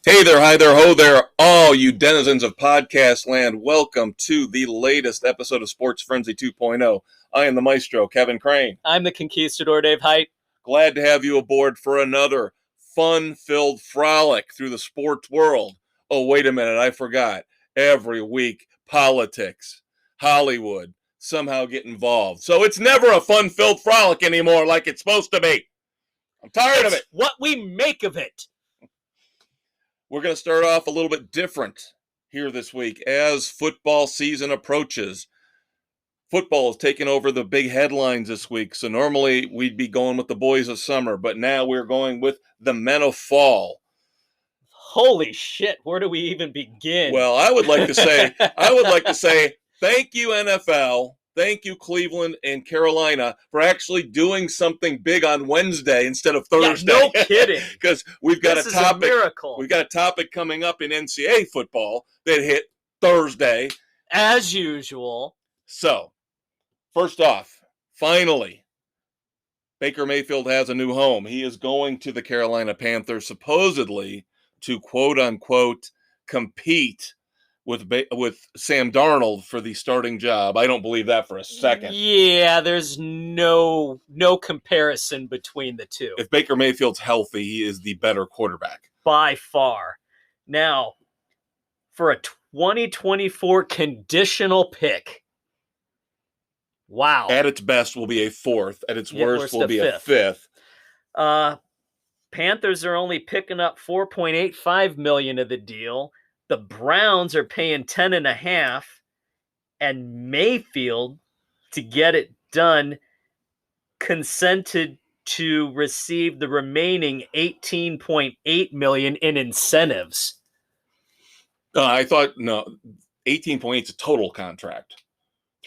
Hey there, hi there, ho there, all you denizens of podcast land. Welcome to the latest episode of Sports Frenzy 2.0. I am the maestro, Kevin Crane. I'm the conquistador, Dave Height. Glad to have you aboard for another fun-filled frolic through the sports world. Oh, wait a minute, I forgot. Every week, politics, Hollywood, somehow get involved. So it's never a fun-filled frolic anymore like it's supposed to be. I'm tired of it. What we make of it. We're going to start off a little bit different here this week as football season approaches. Football is taking over the big headlines this week. So normally we'd be going with the boys of summer, but now we're going with the men of fall. Holy shit, where do we even begin? Well, I would like to say, thank you, NFL. Thank you, Cleveland and Carolina, for actually doing something big on Wednesday instead of Thursday. Yeah, no kidding. Because we've got this a topic. Is a miracle. We've got a topic coming up in NCAA football that hit Thursday, as usual. So, first off, finally, Baker Mayfield has a new home. He is going to the Carolina Panthers, supposedly to quote unquote compete with Sam Darnold for the starting job. I don't believe that for a second. Yeah, there's no comparison between the two. If Baker Mayfield's healthy, he is the better quarterback. By far. Now, for a 2024 conditional pick, wow. At its best will be a fourth. At its worst will be a fifth. Panthers are only picking up $4.85 million of the deal. The Browns are paying $10.5, and Mayfield, to get it done, consented to receive the remaining $18.8 million in incentives. I thought, no, 18.8 is a total contract.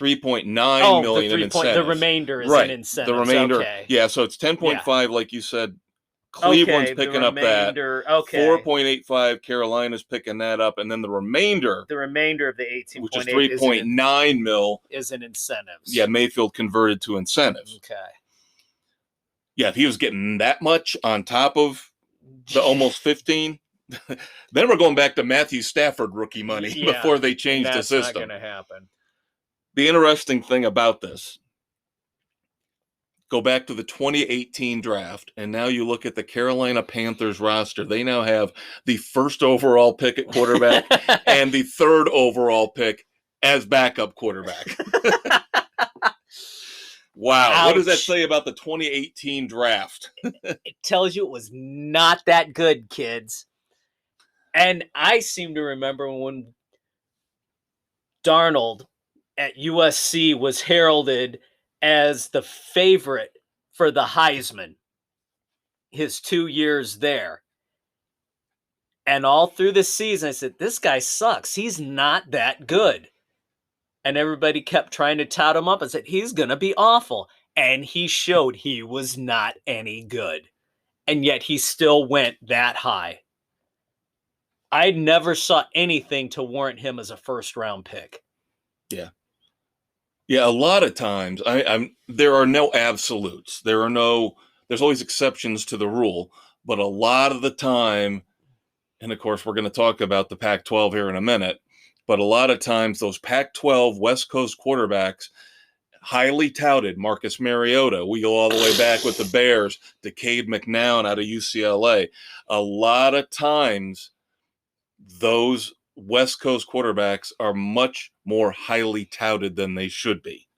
3.9 million in incentives. The remainder is in incentives. The remainder, okay. Yeah, so it's 10.5, like you said. Cleveland's picking up that. 4.85, Carolina's picking that up, and then the remainder of the 18.8, which is 3.9 mil, is in incentives. Yeah, Mayfield converted to incentives. Okay. Yeah, if he was getting that much on top of the almost 15, then we're going back to Matthew Stafford rookie money before they changed the system. That's not going to happen. The interesting thing about this, go back to the 2018 draft, and now you look at the Carolina Panthers roster. They now have the first overall pick at quarterback and the third overall pick as backup quarterback. Wow. Ouch. What does that say about the 2018 draft? It tells you it was not that good, kids. And I seem to remember when Darnold at USC was heralded as the favorite for the Heisman, his 2 years there. And all through the season, I said, this guy sucks. He's not that good. And everybody kept trying to tout him up and said, he's going to be awful. And he showed he was not any good. And yet he still went that high. I never saw anything to warrant him as a first-round pick. Yeah. Yeah, a lot of times, there are no absolutes. There's always exceptions to the rule, but a lot of the time, and of course we're going to talk about the Pac-12 here in a minute, but a lot of times those Pac-12 West Coast quarterbacks, highly touted, Marcus Mariota, we go all the way back with the Bears, to Cade McNown out of UCLA. A lot of times, those West Coast quarterbacks are much more highly touted than they should be.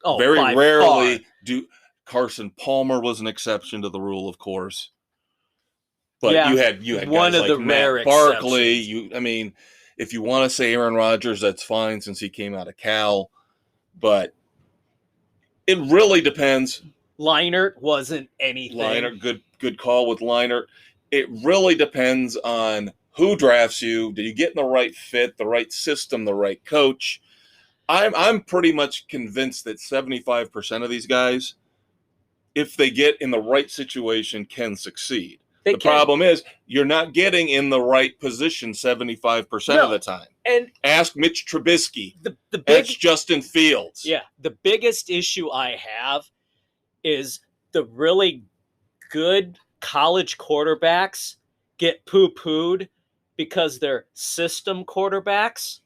Oh, very rarely do. Carson Palmer was an exception to the rule, of course. But you had one guys of like the Matt rare Barkley. exceptions. If you want to say Aaron Rodgers, that's fine since he came out of Cal. But it really depends. Leinart wasn't anything. Leinart, good call with Leinart. It really depends on who drafts you. Do you get in the right fit, the right system, the right coach? I'm pretty much convinced that 75% of these guys, if they get in the right situation, can succeed. The problem is you're not getting in the right position 75% of the time. And ask Mitch Trubisky. Ask Justin Fields. Yeah, the biggest issue I have is the really good college quarterbacks get poo-pooed because they're system quarterbacks,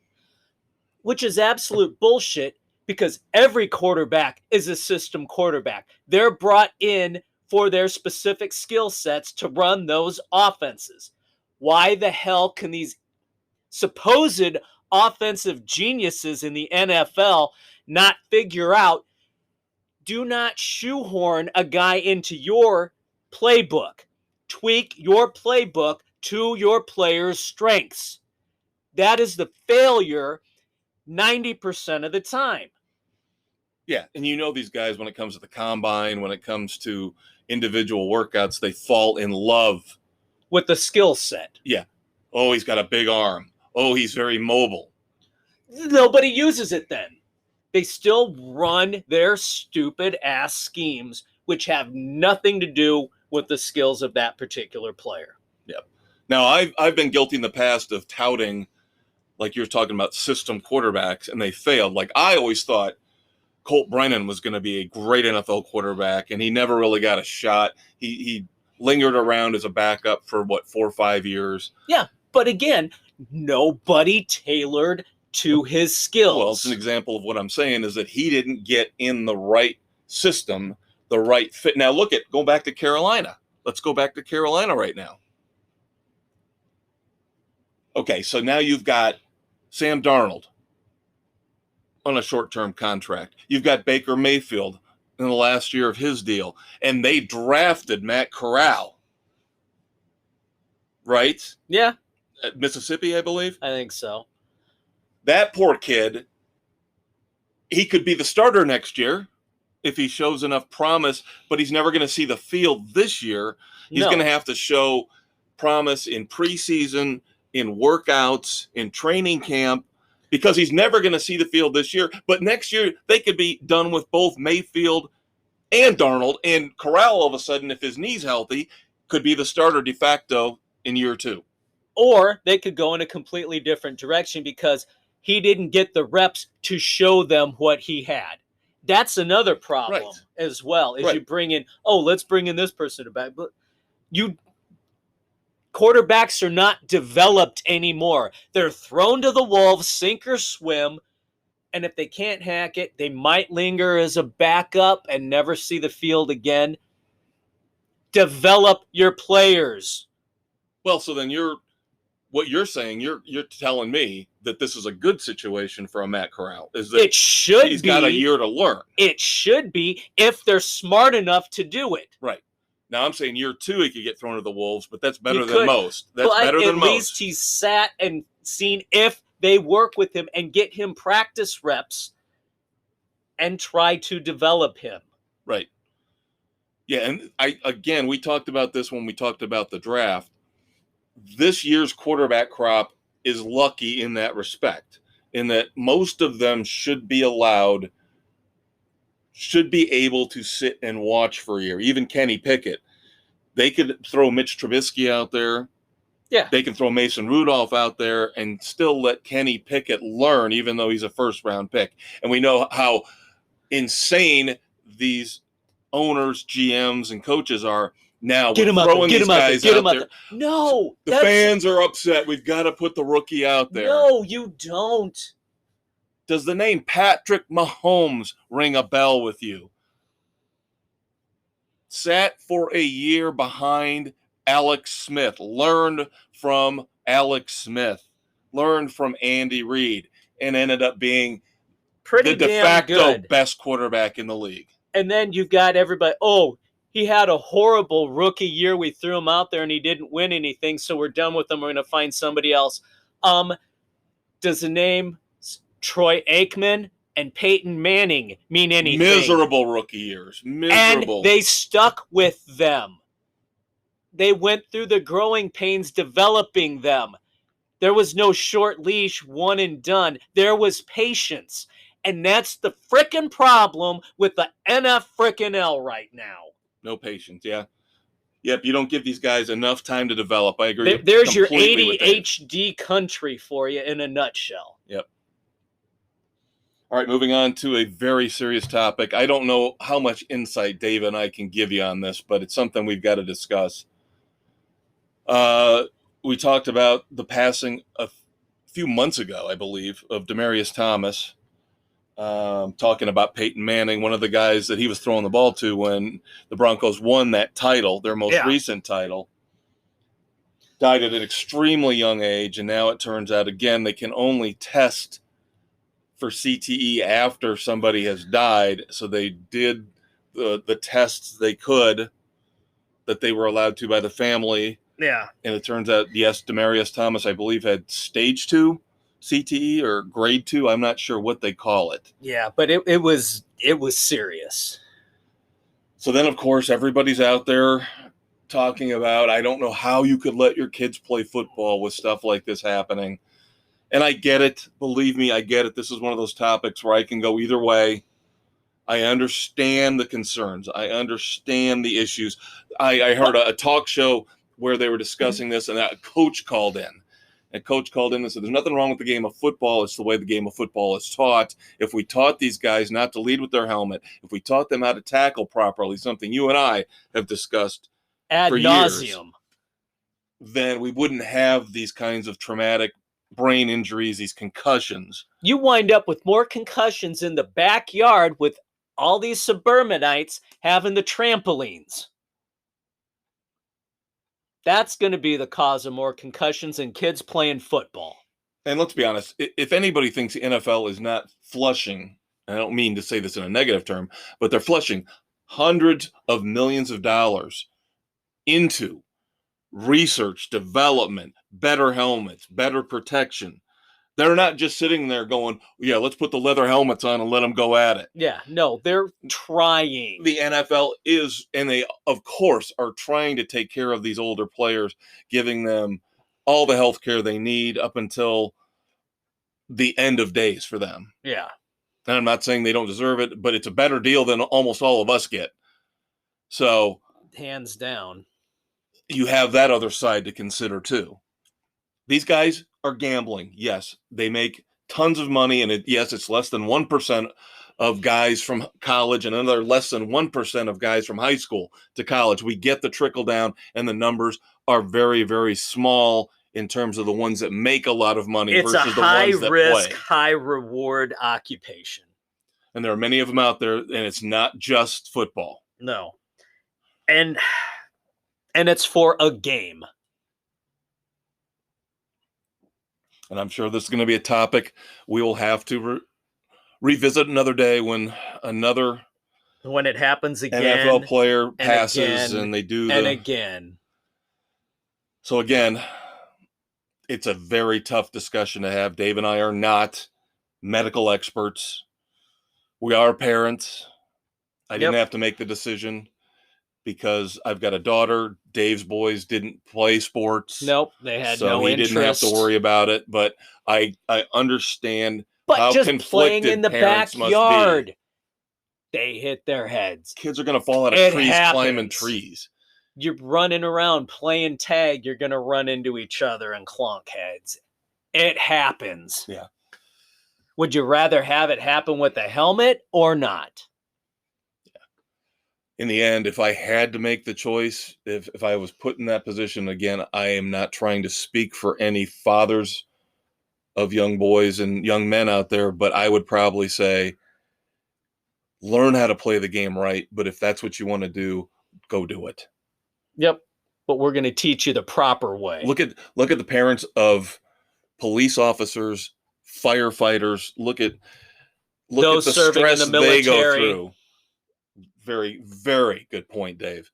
which is absolute bullshit because every quarterback is a system quarterback. They're brought in for their specific skill sets to run those offenses. Why the hell can these supposed offensive geniuses in the NFL not figure out, do not shoehorn a guy into your playbook. Tweak your playbook to your player's strengths. That is the failure 90% of the time. Yeah, and these guys, when it comes to the combine, when it comes to individual workouts, they fall in love with the skill set. Yeah. Oh, he's got a big arm. Oh, he's very mobile. Nobody uses it then. They still run their stupid ass schemes, which have nothing to do with the skills of that particular player. Yep. Now, I've been guilty in the past of touting, like you're talking about, system quarterbacks, and they failed. Like, I always thought Colt Brennan was going to be a great NFL quarterback, and he never really got a shot. He lingered around as a backup for, 4 or 5 years. Yeah, but again, nobody tailored to his skills. Well, it's an example of what I'm saying is that he didn't get in the right system, the right fit. Now, go back to Carolina. Let's go back to Carolina right now. Okay, so now you've got Sam Darnold on a short-term contract. You've got Baker Mayfield in the last year of his deal, and they drafted Matt Corral, right? Yeah. At Mississippi, I believe. I think so. That poor kid, he could be the starter next year if he shows enough promise, but he's never going to see the field this year. He's going to have to show promise in preseason, in workouts, in training camp, because he's never going to see the field this year. But next year, they could be done with both Mayfield and Darnold, and Corral, all of a sudden, if his knee's healthy, could be the starter de facto in year 2. Or they could go in a completely different direction because he didn't get the reps to show them what he had. That's another problem as well. Is you bring in, let's bring in this person back. But quarterbacks are not developed anymore. They're thrown to the wolves, sink or swim. And if they can't hack it, they might linger as a backup and never see the field again. Develop your players. Well, so then what you're saying, you're telling me that this is a good situation for a Matt Corral. Is that it should he's got a year to learn. It should be if they're smart enough to do it. Right. Now I'm saying year 2 he could get thrown to the wolves, but that's better than most. That's better than most. At least he's sat and seen if they work with him and get him practice reps and try to develop him. Right. Yeah, and we talked about this when we talked about the draft. This year's quarterback crop is lucky in that respect, in that most of them should be able to sit and watch for a year. Even Kenny Pickett. They could throw Mitch Trubisky out there. Yeah. They can throw Mason Rudolph out there and still let Kenny Pickett learn, even though he's a first-round pick. And we know how insane these owners, GMs, and coaches are now. Get him out there. No. The fans are upset. We've got to put the rookie out there. No, you don't. Does the name Patrick Mahomes ring a bell with you? Sat for a year behind Alex Smith. Learned from Alex Smith. Learned from Andy Reid. And ended up being the de facto best quarterback in the league. And then you've got everybody, he had a horrible rookie year. We threw him out there and he didn't win anything, so we're done with him. We're going to find somebody else. Does the name Troy Aikman and Peyton Manning mean anything? Miserable rookie years. Miserable. And they stuck with them. They went through the growing pains developing them. There was no short leash, one and done. There was patience. And that's the frickin' problem with the NFL right now. No patience, yeah. Yep, you don't give these guys enough time to develop. I agree. There's your ADHD country for you in a nutshell. Yep. All right, moving on to a very serious topic. I don't know how much insight Dave and I can give you on this, but it's something we've got to discuss. We talked about the passing a few months ago, I believe, of Demaryius Thomas. Talking about Peyton Manning, one of the guys that he was throwing the ball to when the Broncos won that title, their most recent title. Died at an extremely young age, and now it turns out, again, they can only test for CTE after somebody has died. So they did the tests they could that they were allowed to by the family. Yeah. And it turns out, yes, Demaryius Thomas, I believe, had stage 2 CTE or grade 2. I'm not sure what they call it. Yeah, but it was serious. So then, of course, everybody's out there talking about, I don't know how you could let your kids play football with stuff like this happening. And I get it. Believe me, I get it. This is one of those topics where I can go either way. I understand the concerns. I understand the issues. I heard a talk show where they were discussing this, and a coach called in. And coach called in and said, there's nothing wrong with the game of football. It's the way the game of football is taught. If we taught these guys not to lead with their helmet, if we taught them how to tackle properly, something you and I have discussed ad for nauseum, years, then we wouldn't have these kinds of traumatic brain injuries, these concussions. You wind up with more concussions in the backyard with all these suburbanites having the trampolines. That's going to be the cause of more concussions and kids playing football. And let's be honest, if anybody thinks the NFL is not flushing, and I don't mean to say this in a negative term, but they're flushing hundreds of millions of dollars into research, development, better helmets, better protection. They're not just sitting there going, yeah, let's put the leather helmets on and let them go at it. Yeah, no, they're trying. The NFL is, and they, of course, are trying to take care of these older players, giving them all the health care they need up until the end of days for them. Yeah. And I'm not saying they don't deserve it, but it's a better deal than almost all of us get. So, hands down, you have that other side to consider too. These guys are gambling. Yes, they make tons of money, and yes, it's less than 1% of guys from college and another less than 1% of guys from high school to college. We get the trickle down, and the numbers are very, very small in terms of the ones that make a lot of money versus the ones that play. It's a high-risk, high-reward occupation. And there are many of them out there, and it's not just football. No. And it's for a game. And I'm sure this is going to be a topic we will have to revisit another day when it happens again, NFL player passes and they do again. So again, it's a very tough discussion to have. Dave and I are not medical experts. We are parents. I didn't have to make the decision because I've got a daughter. Dave's boys didn't play sports. Nope, they had no interest. So he didn't have to worry about it. But I understand how just conflicted playing in the backyard, they hit their heads. Kids are going to fall out of trees, climbing trees. You're running around playing tag. You're going to run into each other and clunk heads. It happens. Yeah. Would you rather have it happen with a helmet or not? In the end, if I had to make the choice, if I was put in that position again, I am not trying to speak for any fathers of young boys and young men out there, but I would probably say, learn how to play the game right. But if that's what you want to do, go do it. Yep. But we're going to teach you the proper way. Look at the parents of police officers, firefighters. Look at those the serving stress in the military. they go through. Very, very good point, Dave.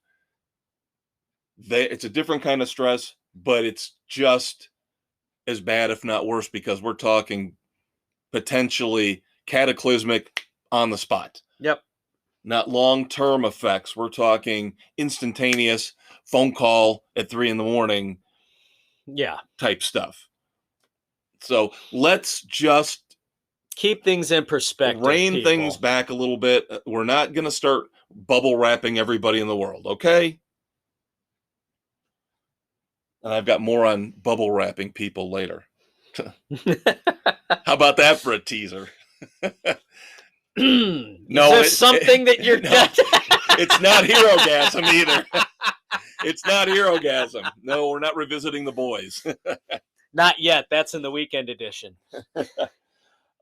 It's a different kind of stress, but it's just as bad, if not worse, because we're talking potentially cataclysmic on the spot. Yep. Not long-term effects. We're talking instantaneous phone call at 3 a.m. Yeah. Type stuff. So let's just keep things in perspective. Rein things back a little bit. We're not going to start bubble wrapping everybody in the world, okay? And I've got more on bubble wrapping people later. How about that for a teaser? No, is there something that you're no, it's not hero gasm either. It's not Herogasm. No, we're not revisiting the boys. Not yet. That's in the weekend edition.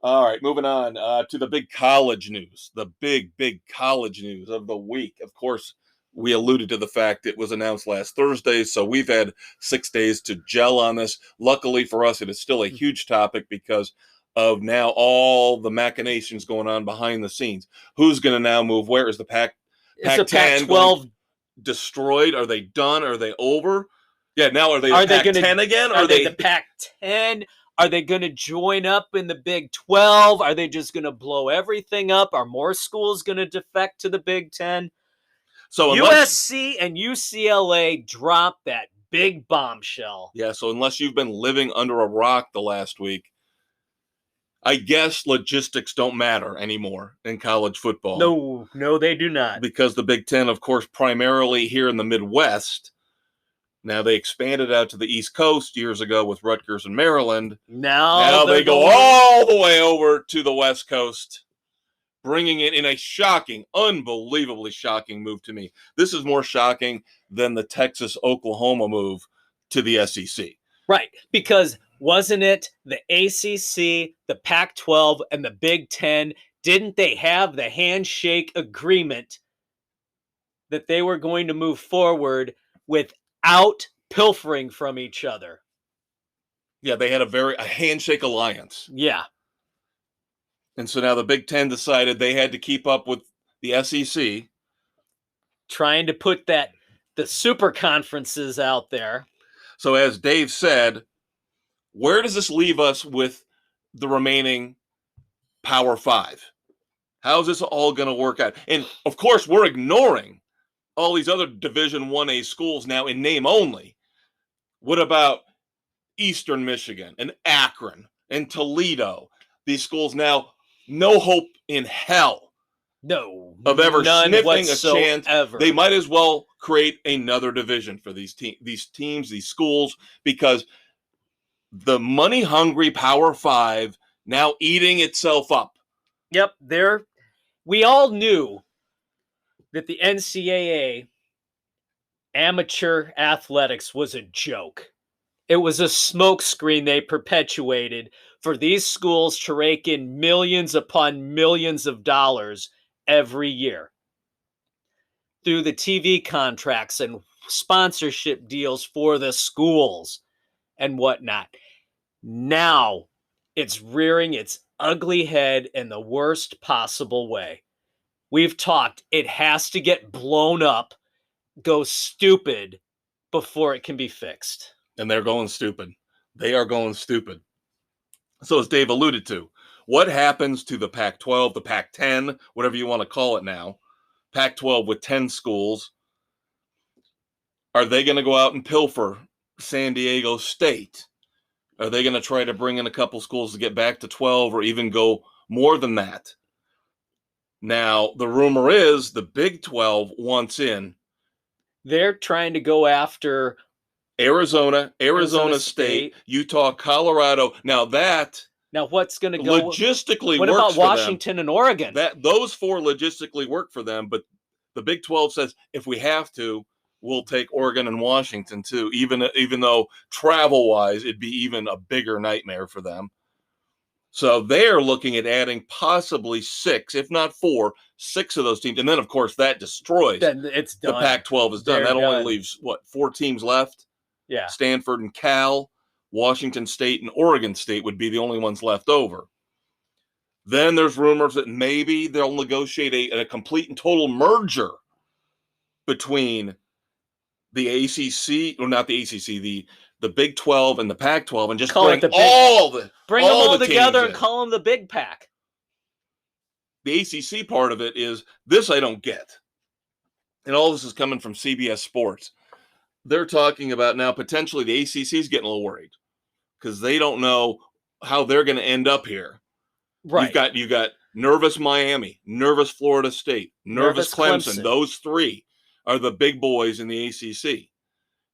All right, moving on to the big college news, the big college news of the week. Of course, we alluded to the fact it was announced last Thursday, so we've had 6 days to gel on this. Luckily for us, it is still a huge topic because of now all the machinations going on behind the scenes. Who's going to now move where? Is the Pac-10 Pac-12 destroyed? Are they done? Are they over? Yeah, now are they Pac-10 again? Are they the Pac-10? Are they going to join up in the Big 12? Are they just going to blow everything up? Are more schools going to defect to the Big 10? So USC and UCLA dropped that big bombshell. Yeah, so unless you've been living under a rock the last week, I guess logistics don't matter anymore in college football. No, they do not. Because the Big 10, of course, primarily here in the Midwest. Now, they expanded out to the East Coast years ago with Rutgers and Maryland. Now they go all the way over to the West Coast, bringing it in a shocking, unbelievably shocking move to me. This is more shocking than the Texas-Oklahoma move to the SEC. Right, because wasn't it the ACC, the Pac-12, and the Big 10? Didn't they have the handshake agreement that they were going to move forward without pilfering from each other? Yeah, they had a handshake alliance. Yeah. And so now the Big 10 decided they had to keep up with the SEC. Trying to put the super conferences out there. So as Dave said, where does this leave us with the remaining Power 5? How's this all going to work out? And, of course, we're ignoring all these other Division 1A schools now in name only. What about Eastern Michigan and Akron and Toledo? These schools now, no hope in hell of ever sniffing a chance. They might as well create another division for these teams, these schools, because the money-hungry Power 5 now eating itself up. Yep, we all knew that the NCAA amateur athletics was a joke. It was a smokescreen they perpetuated for these schools to rake in millions upon millions of dollars every year through the TV contracts and sponsorship deals for the schools and whatnot. Now it's rearing its ugly head in the worst possible way. We've talked, it has to get blown up, go stupid before it can be fixed. And they're going stupid. They are going stupid. So as Dave alluded to, what happens to the Pac-12, the Pac-10, whatever you want to call it now, Pac-12 with 10 schools? Are they going to go out and pilfer San Diego State? Are they going to try to bring in a couple schools to get back to 12 or even go more than that? Now, the rumor is the Big 12 wants in. They're trying to go after Arizona State, Utah, Colorado. Now what's going to go logistically? What about Washington and Oregon? Those 4 logistically work for them, but the Big 12 says if we have to, we'll take Oregon and Washington too. Even though travel-wise, it'd be even a bigger nightmare for them. So they're looking at adding possibly 6, if not 4, 6 of those teams, and then of course that destroys. Then it's done. The Pac-12 is done. That only leaves 4 teams left. Yeah. Stanford and Cal, Washington State, and Oregon State would be the only ones left over. Then there's rumors that maybe they'll negotiate a complete and total merger between the ACC, or not the ACC, the Big 12 and the Pac-12, and just bring them all together and call them the Big Pac. The ACC part of it is this I don't get. And all this is coming from CBS Sports. They're talking about now potentially the ACC is getting a little worried because they don't know how they're going to end up here. Right. You've got nervous Miami, nervous Florida State, nervous Clemson. Those 3 are the big boys in the ACC.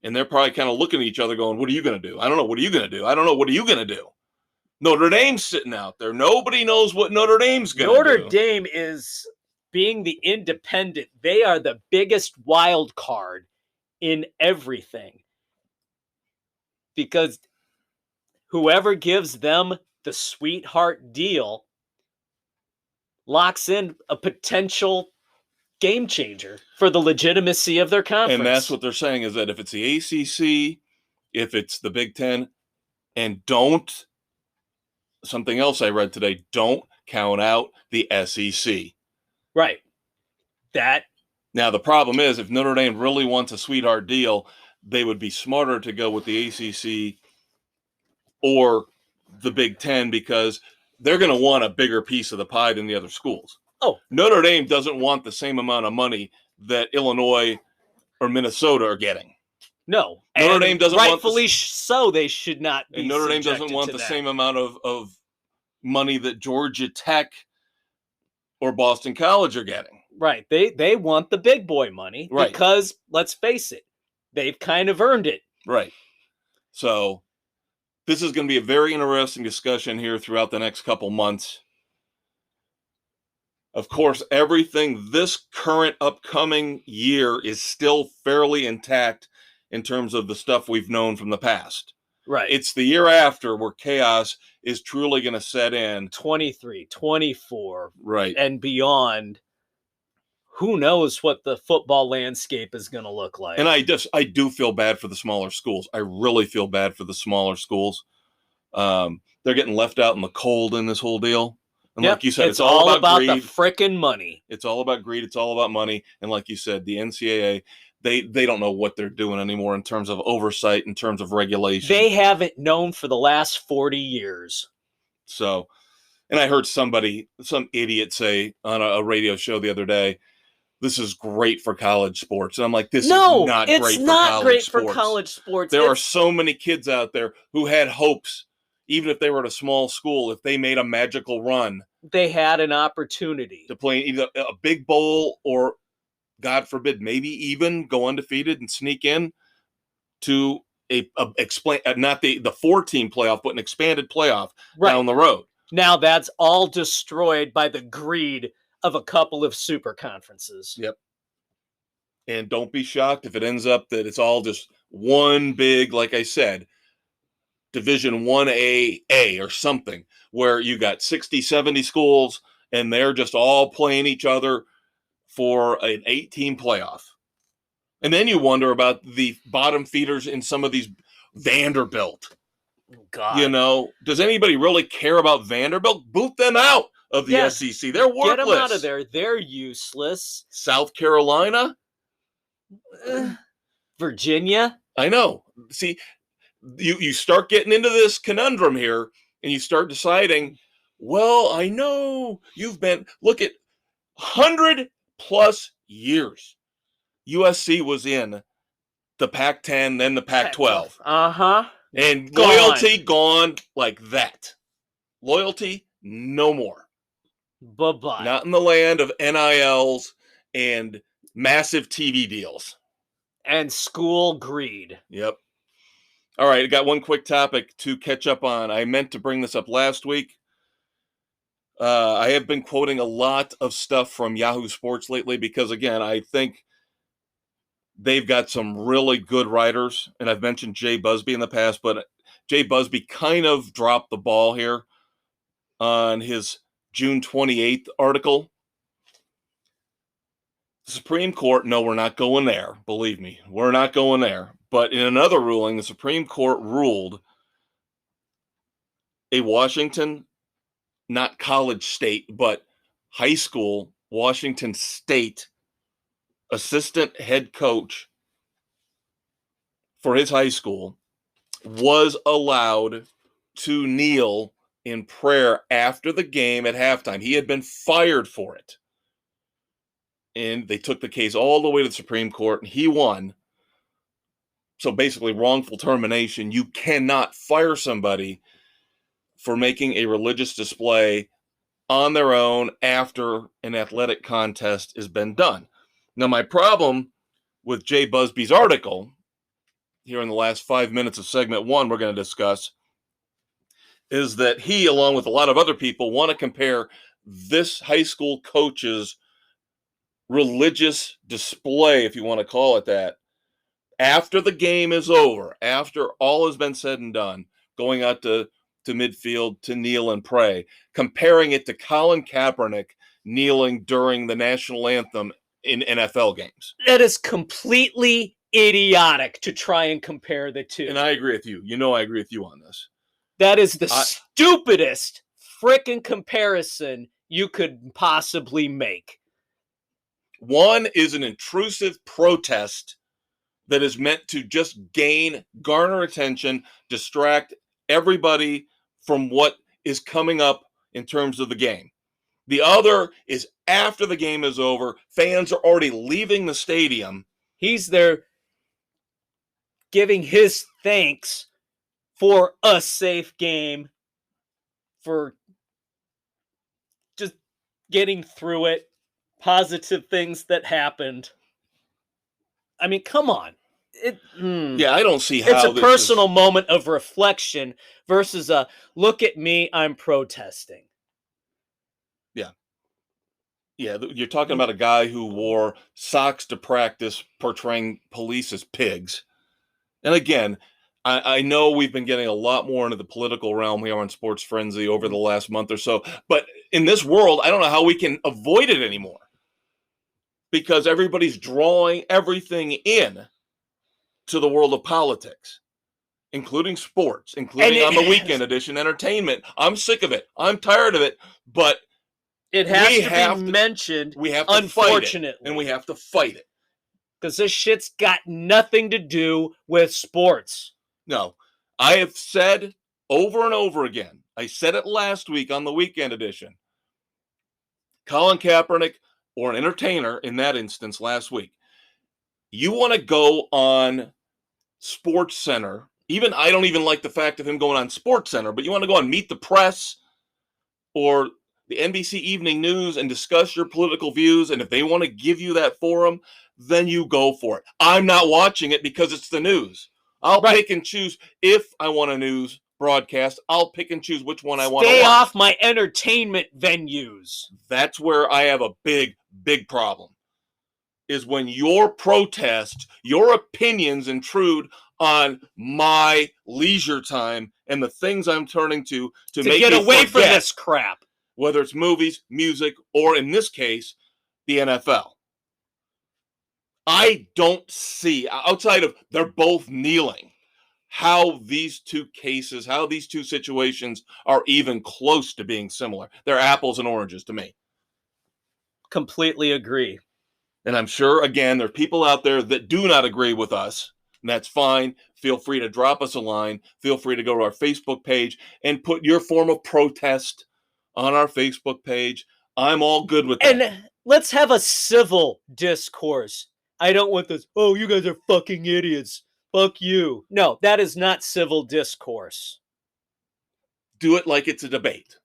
And they're probably kind of looking at each other going, what are you going to do? I don't know. What are you going to do? I don't know. What are you going to do? Notre Dame's sitting out there. Nobody knows what Notre Dame's going to do. Notre Dame is being the independent. They are the biggest wild card in everything, because whoever gives them the sweetheart deal locks in a potential game changer for the legitimacy of their conference. And that's what they're saying, is that if it's the ACC, if it's the Big Ten, and something else I read today, don't count out the SEC. Right. Now, the problem is, if Notre Dame really wants a sweetheart deal, they would be smarter to go with the ACC or the Big Ten, because they're going to want a bigger piece of the pie than the other schools. Oh, Notre Dame doesn't want the same amount of money that Illinois or Minnesota are getting. No. Notre Dame doesn't rightfully want so they should not be. And Notre Dame doesn't want the same amount of money that Georgia Tech or Boston College are getting. Right. They want the big boy money, right, because let's face it, they've kind of earned it. Right. So this is going to be a very interesting discussion here throughout the next couple months. Of course, everything this current upcoming year is still fairly intact in terms of the stuff we've known from the past. Right. It's the year after where chaos is truly going to set in. 23, 24, right, and beyond. Who knows what the football landscape is going to look like. And I do feel bad for the smaller schools. I really feel bad for the smaller schools. They're getting left out in the cold in this whole deal. And like you said, it's all about greed. The frickin' money. It's all about greed. It's all about money. And like you said, the NCAA, they don't know what they're doing anymore in terms of oversight, in terms of regulation. They haven't known for the last 40 years. So, and I heard some idiot say on a radio show the other day, this is great for college sports. And I'm like, this is not great for college sports. It's not great for college sports. There are so many kids out there who had hopes, even if they were at a small school, if they made a magical run. They had an opportunity to play either a big bowl or, God forbid, maybe even go undefeated and sneak in to not the 4-team playoff, but an expanded playoff down the road. Now that's all destroyed by the greed of a couple of super conferences. Yep. And don't be shocked if it ends up that it's all just one big, like I said, Division 1A or something, where you got 60, 70 schools and they're just all playing each other for an 8-team playoff. And then you wonder about the bottom feeders in some of these. Vanderbilt. God. You know, does anybody really care about Vanderbilt? Boot them out of the SEC. They're worthless. Get them out of there. They're useless. South Carolina? Virginia? I know. See, you start getting into this conundrum here, and you start deciding, well, I know look at 100+ years. USC was in the Pac-10, then the Pac-12. Uh-huh. And loyalty gone like that. Loyalty, no more. Bye-bye. Not in the land of NILs and massive TV deals. And school greed. Yep. All right, I got one quick topic to catch up on. I meant to bring this up last week. I have been quoting a lot of stuff from Yahoo Sports lately because, again, I think they've got some really good writers. And I've mentioned Jay Busby in the past, but Jay Busby kind of dropped the ball here on his June 28th article. The Supreme Court, no, we're not going there. Believe me, we're not going there. But in another ruling, the Supreme Court ruled a Washington, not college state, but high school, Washington State assistant head coach for his high school was allowed to kneel in prayer after the game at halftime. He had been fired for it. And they took the case all the way to the Supreme Court, and he won. So basically, wrongful termination. You cannot fire somebody for making a religious display on their own after an athletic contest has been done. Now, my problem with Jay Busby's article, here in the last 5 minutes of segment 1 we're going to discuss, is that he, along with a lot of other people, want to compare this high school coach's religious display, if you want to call it that, after the game is over, after all has been said and done, going out to midfield to kneel and pray, comparing it to Colin Kaepernick kneeling during the national anthem in NFL games. That is completely idiotic to try and compare the two. And I agree with you. You know I agree with you on this. That is the stupidest frickin' comparison you could possibly make. One is an intrusive protest that is meant to just garner attention, distract everybody from what is coming up in terms of the game. The other is after the game is over, fans are already leaving the stadium. He's there giving his thanks for a safe game, for just getting through it, positive things that happened. I mean, come on. Yeah, I don't see how it's a personal moment of reflection versus a look at me, I'm protesting. Yeah, you're talking about a guy who wore socks to practice portraying police as pigs. And again, I know we've been getting a lot more into the political realm here on Sports Frenzy over the last month or so, but in this world, I don't know how we can avoid it anymore because everybody's drawing everything in to the world of politics, including sports, including on the weekend edition entertainment. I'm sick of it. I'm tired of it, but it has to be mentioned. We have to unfortunately, fight it, and we have to fight it. Because this shit's got nothing to do with sports. No. I have said over and over again, I said it last week on the weekend edition, Colin Kaepernick, or an entertainer in that instance last week, you want to go on Sports Center, I don't even like the fact of him going on Sports Center, but you want to go on Meet the Press or the NBC Evening News and discuss your political views, and if they want to give you that forum, then you go for it. I'm not watching it because it's the news. I'll pick and choose. If I want a news broadcast, I'll pick and choose which one I want to watch. Stay off my entertainment venues. That's where I have a big, big problem, is when your protest, your opinions intrude on my leisure time and the things I'm turning to make get me away forget, from this crap. Whether it's movies, music, or in this case, the NFL. I don't see, outside of they're both kneeling, how these two cases, how these two situations are even close to being similar. They're apples and oranges to me. Completely agree. And I'm sure, again, there are people out there that do not agree with us, and that's fine. Feel free to drop us a line. Feel free to go to our Facebook page and put your form of protest on our Facebook page. I'm all good with that. And let's have a civil discourse. I don't want this, oh, you guys are fucking idiots. Fuck you. No, that is not civil discourse. Do it like it's a debate.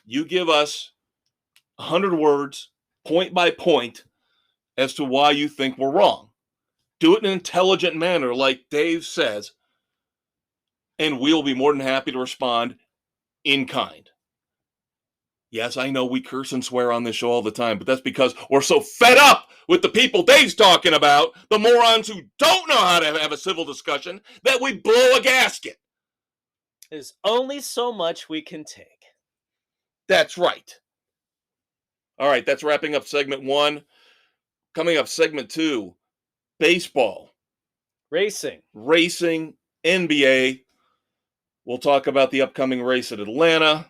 You give us 100 words, point by point, as to why you think we're wrong. Do it in an intelligent manner, like Dave says, and we'll be more than happy to respond in kind. Yes, I know we curse and swear on this show all the time, but that's because we're so fed up with the people Dave's talking about, the morons who don't know how to have a civil discussion, that we blow a gasket. There's only so much we can take. That's right. All right, that's wrapping up segment 1. Coming up, segment 2, baseball. Racing, NBA. We'll talk about the upcoming race at Atlanta.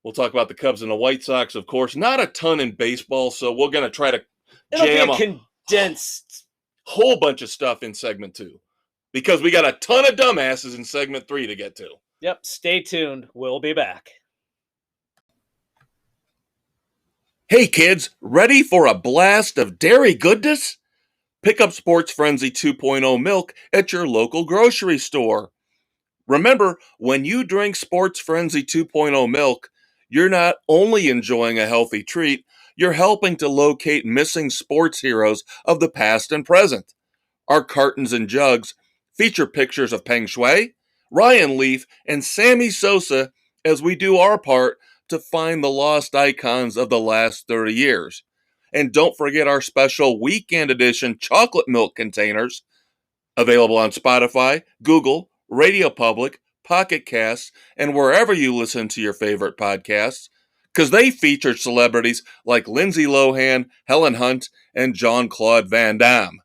We'll talk about the Cubs and the White Sox, of course. Not a ton in baseball, so we're going to try to jam a condensed whole bunch of stuff in segment 2 because we got a ton of dumbasses in segment 3 to get to. Yep, stay tuned. We'll be back. Hey kids, ready for a blast of dairy goodness? Pick up Sports Frenzy 2.0 milk at your local grocery store. Remember, when you drink Sports Frenzy 2.0 milk, you're not only enjoying a healthy treat, you're helping to locate missing sports heroes of the past and present. Our cartons and jugs feature pictures of Peng Shuai, Ryan Leaf, and Sammy Sosa as we do our part to find the lost icons of the last 30 years. And don't forget our special weekend edition chocolate milk containers Available on Spotify, Google, Radio Public, Pocket Casts, and wherever you listen to your favorite podcasts, because they feature celebrities like Lindsay Lohan, Helen Hunt, and Jean-Claude Van Damme.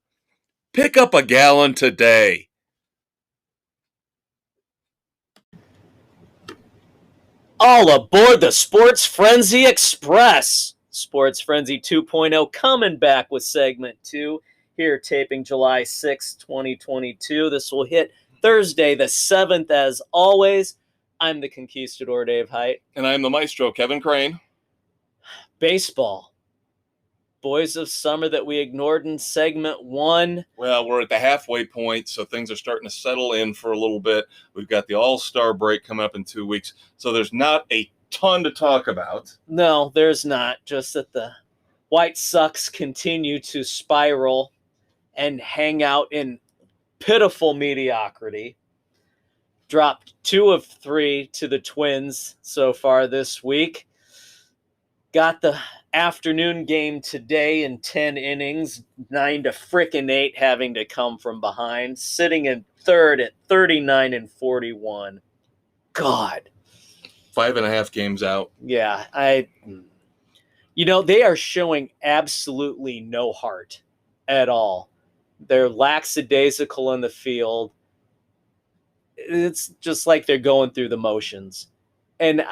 Pick up a gallon today. All aboard the Sports Frenzy Express. Sports Frenzy 2.0 coming back with segment 2 here, taping July 6, 2022. This will hit Thursday the 7th as always. I'm the Conquistador, Dave Height. And I'm the maestro, Kevin Crane. Baseball. Boys of Summer that we ignored in segment 1. Well, we're at the halfway point, so things are starting to settle in for a little bit. We've got the All-Star break coming up in 2 weeks, so there's not a ton to talk about. No, there's not. Just that the White Sox continue to spiral and hang out in pitiful mediocrity. Dropped 2 of 3 to the Twins so far this week. Got the afternoon game today in 10 innings, 9-8, having to come from behind, sitting in third at 39-41. God. 5.5 games out. Yeah, they are showing absolutely no heart at all. They're lackadaisical in the field. It's just like they're going through the motions. And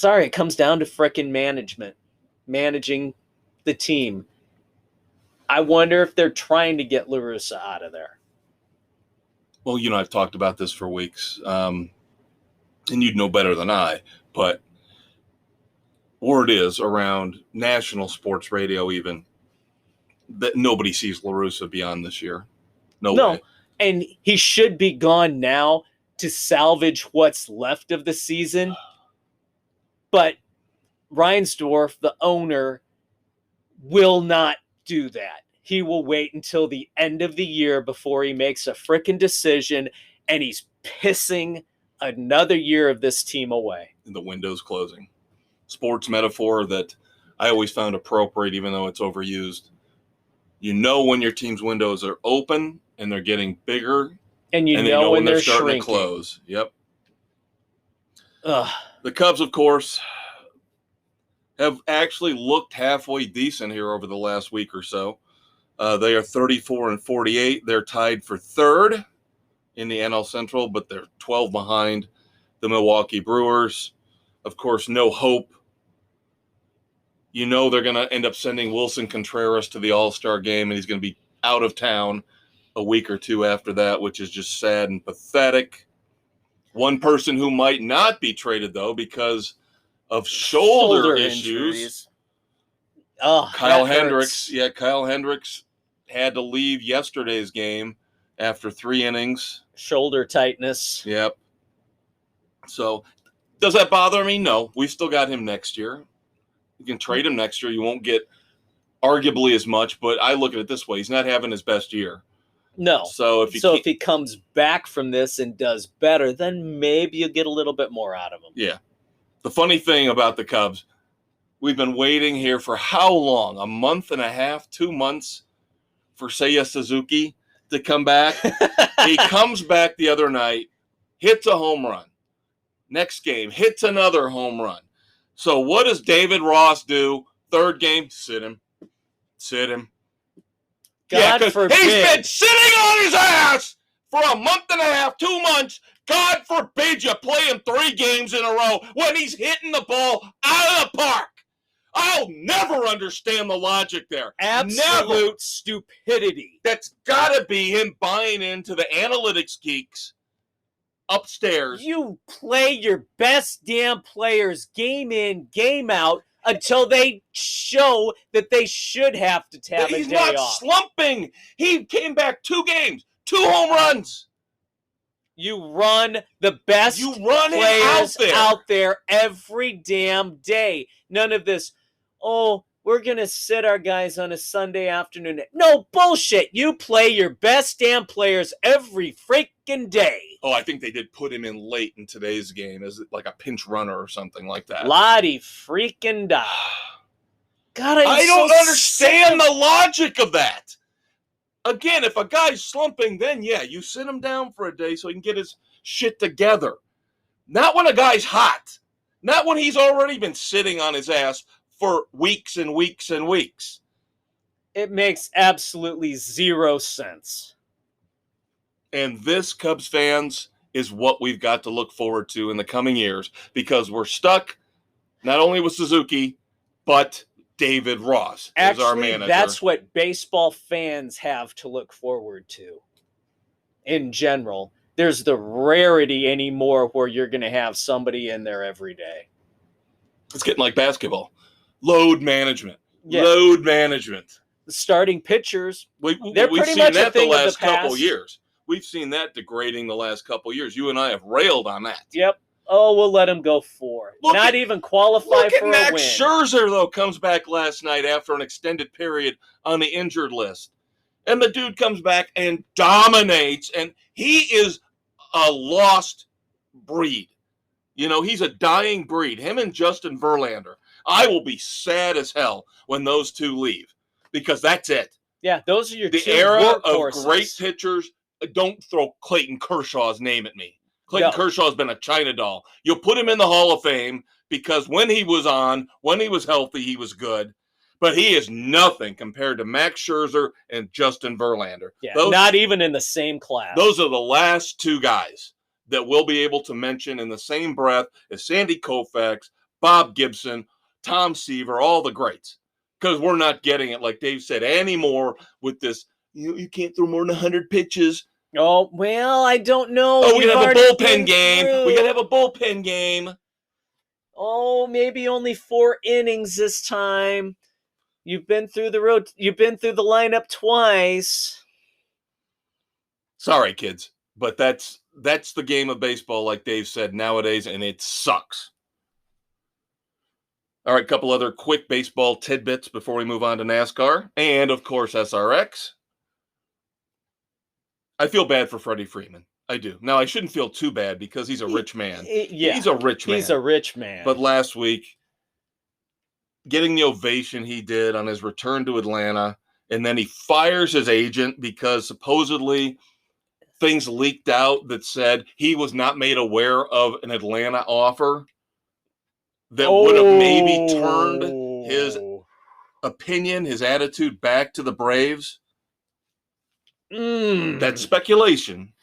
it comes down to frickin' management, managing the team. I wonder if they're trying to get La Russa out of there. Well, I've talked about this for weeks, and you'd know better than I, but word is around national sports radio even that nobody sees La Russa beyond this year. No way. And he should be gone now to salvage what's left of the season. But Reinsdorf, the owner, will not do that. He will wait until the end of the year before he makes a frickin' decision, and he's pissing another year of this team away. And the window's closing. Sports metaphor that I always found appropriate, even though it's overused. You know when your team's windows are open and they're getting bigger, and you know when they're starting shrinking. to close. Yep. Ugh. The Cubs, of course, have actually looked halfway decent here over the last week or so. They are 34-48. They're tied for third in the NL Central, but they're 12 behind the Milwaukee Brewers. Of course, no hope. They're going to end up sending Wilson Contreras to the All-Star game, and he's going to be out of town a week or two after that, which is just sad and pathetic. One person who might not be traded, though, because of shoulder issues. Oh, Kyle Hendricks. Yeah, Kyle Hendricks had to leave yesterday's game after 3 innings. Shoulder tightness. Yep. So, does that bother me? No. We've still got him next year. You can trade him next year. You won't get arguably as much, but I look at it this way. He's not having his best year. No. So if he comes back from this and does better, then maybe you'll get a little bit more out of him. Yeah. The funny thing about the Cubs, we've been waiting here for how long? A month and a half, 2 months for Seiya Suzuki to come back. He comes back the other night, hits a home run. Next game, hits another home run. So what does David Ross do? Third game, sit him. God forbid. He's been sitting on his ass for a month and a half, 2 months. God forbid you play him 3 games in a row when he's hitting the ball out of the park. I'll never understand the logic there. Absolute never. Stupidity. That's got to be him buying into the analytics geeks upstairs. You play your best damn players game in, game out, until they show that they should have to have a day off. He's not slumping. He came back 2 games, 2 home runs. You run the best players out there every damn day. None of this, we're going to sit our guys on a Sunday afternoon. No bullshit. You play your best damn players every freaking day. Oh, I think they did put him in late in today's game as like a pinch runner or something like that. Lottie freaking da. God, I don't understand the logic of that. Again, if a guy's slumping, then yeah, you sit him down for a day so he can get his shit together. Not when a guy's hot. Not when he's already been sitting on his ass for weeks and weeks and weeks. It makes absolutely zero sense. And this, Cubs fans, is what we've got to look forward to in the coming years, because we're stuck not only with Suzuki, but David Ross is our manager. That's what baseball fans have to look forward to. In general, there's the rarity anymore where you're going to have somebody in there every day. It's getting like basketball. Load management. Yeah. Load management. The starting pitchers, We've pretty seen much a that the thing of the last couple past. years. We've seen that degrading the last couple years. You and I have railed on that. Yep. Oh, we'll let him go 4. Not even qualify for a win. Look at Max Scherzer, though, comes back last night after an extended period on the injured list. And the dude comes back and dominates, and he is a lost breed. You know, he's a dying breed. Him and Justin Verlander. I will be sad as hell when those two leave, because that's it. Yeah, those are your the two era workhorses. Of great pitchers. Don't throw Clayton Kershaw's name at me. Clayton Kershaw's been a China doll. You'll put him in the Hall of Fame because when he was healthy, he was good. But he is nothing compared to Max Scherzer and Justin Verlander. Yeah, not even in the same class. Those are the last two guys that we'll be able to mention in the same breath as Sandy Koufax, Bob Gibson, Tom Seaver, all the greats. Because we're not getting it, like Dave said, anymore with this, you can't throw more than 100 pitches. Oh, well, I don't know. Oh, we're going to have a bullpen game. We got to have a bullpen game. Oh, maybe only 4 innings this time. You've been through the road. You've been through the lineup twice. Sorry, kids, but that's the game of baseball, like Dave said, nowadays, and it sucks. All right, a couple other quick baseball tidbits before we move on to NASCAR and, of course, SRX. I feel bad for Freddie Freeman. I do. Now, I shouldn't feel too bad because he's a rich man. Yeah, he's a rich man. He's a rich man. But last week, getting the ovation he did on his return to Atlanta, and then he fires his agent because supposedly things leaked out that said he was not made aware of an Atlanta offer that would have maybe turned his opinion, his attitude back to the Braves. That's speculation.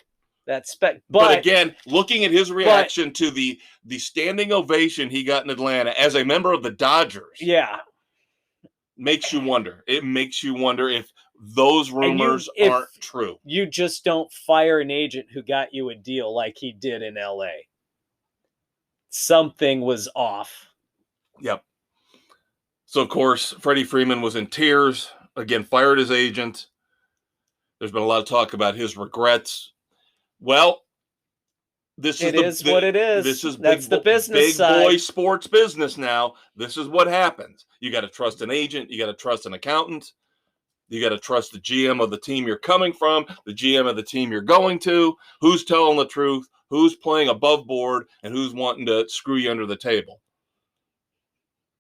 But again, looking at his reaction to the standing ovation he got in Atlanta as a member of the Dodgers, makes you wonder. It makes you wonder if those rumors aren't true. You just don't fire an agent who got you a deal like he did in LA. Something was off. Yep. So, of course, Freddie Freeman was in tears. Again, fired his agent. There's been a lot of talk about his regrets. Well, this is what it is. This is the business side. Big boy sports business now. This is what happens. You got to trust an agent. You got to trust an accountant. You got to trust the GM of the team you're coming from, the GM of the team you're going to, who's telling the truth, who's playing above board, and who's wanting to screw you under the table.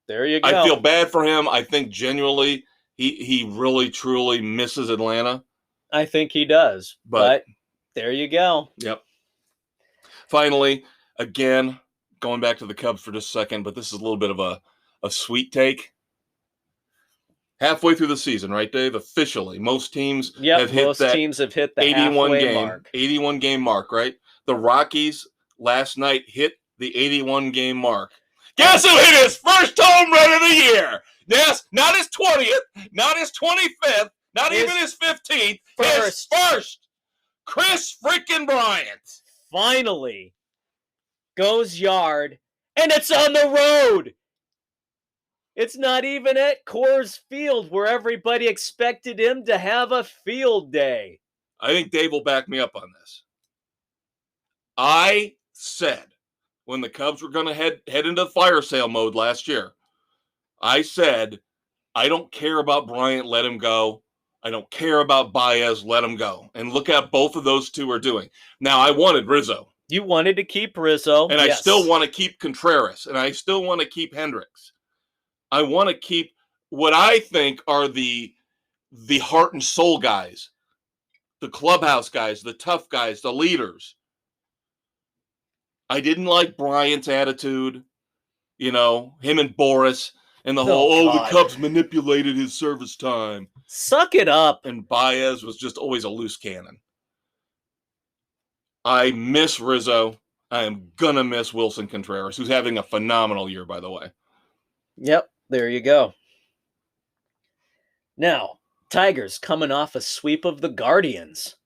There you go. I feel bad for him. I think genuinely he really, truly misses Atlanta. I think he does. But there you go. Yep. Finally, again, going back to the Cubs for just a second, but this is a little bit of a sweet take. Halfway through the season, right, Dave? Officially, most teams have hit the 81 game mark, right? The Rockies last night hit the 81 game mark. Guess who hit his first home run of the year? Yes, not his 20th, not his 25th, not even his 15th. His first. Chris freaking Bryant. Finally goes yard, and it's on the road. It's not even at Coors Field where everybody expected him to have a field day. I think Dave will back me up on this. I said when the Cubs were going to head into the fire sale mode last year, I said, I don't care about Bryant, let him go. I don't care about Baez, let him go. And look at both of those two are doing. Now, I wanted Rizzo. You wanted to keep Rizzo. And yes. I still want to keep Contreras. And I still want to keep Hendricks. I want to keep what I think are the heart and soul guys the clubhouse guys, the tough guys, the leaders. I didn't like Bryant's attitude, him and Boris and the whole, the Cubs manipulated his service time. Suck it up. And Baez was just always a loose cannon. I miss Rizzo. I am going to miss Wilson Contreras, who's having a phenomenal year, by the way. Yep, there you go. Now, Tigers coming off a sweep of the Guardians.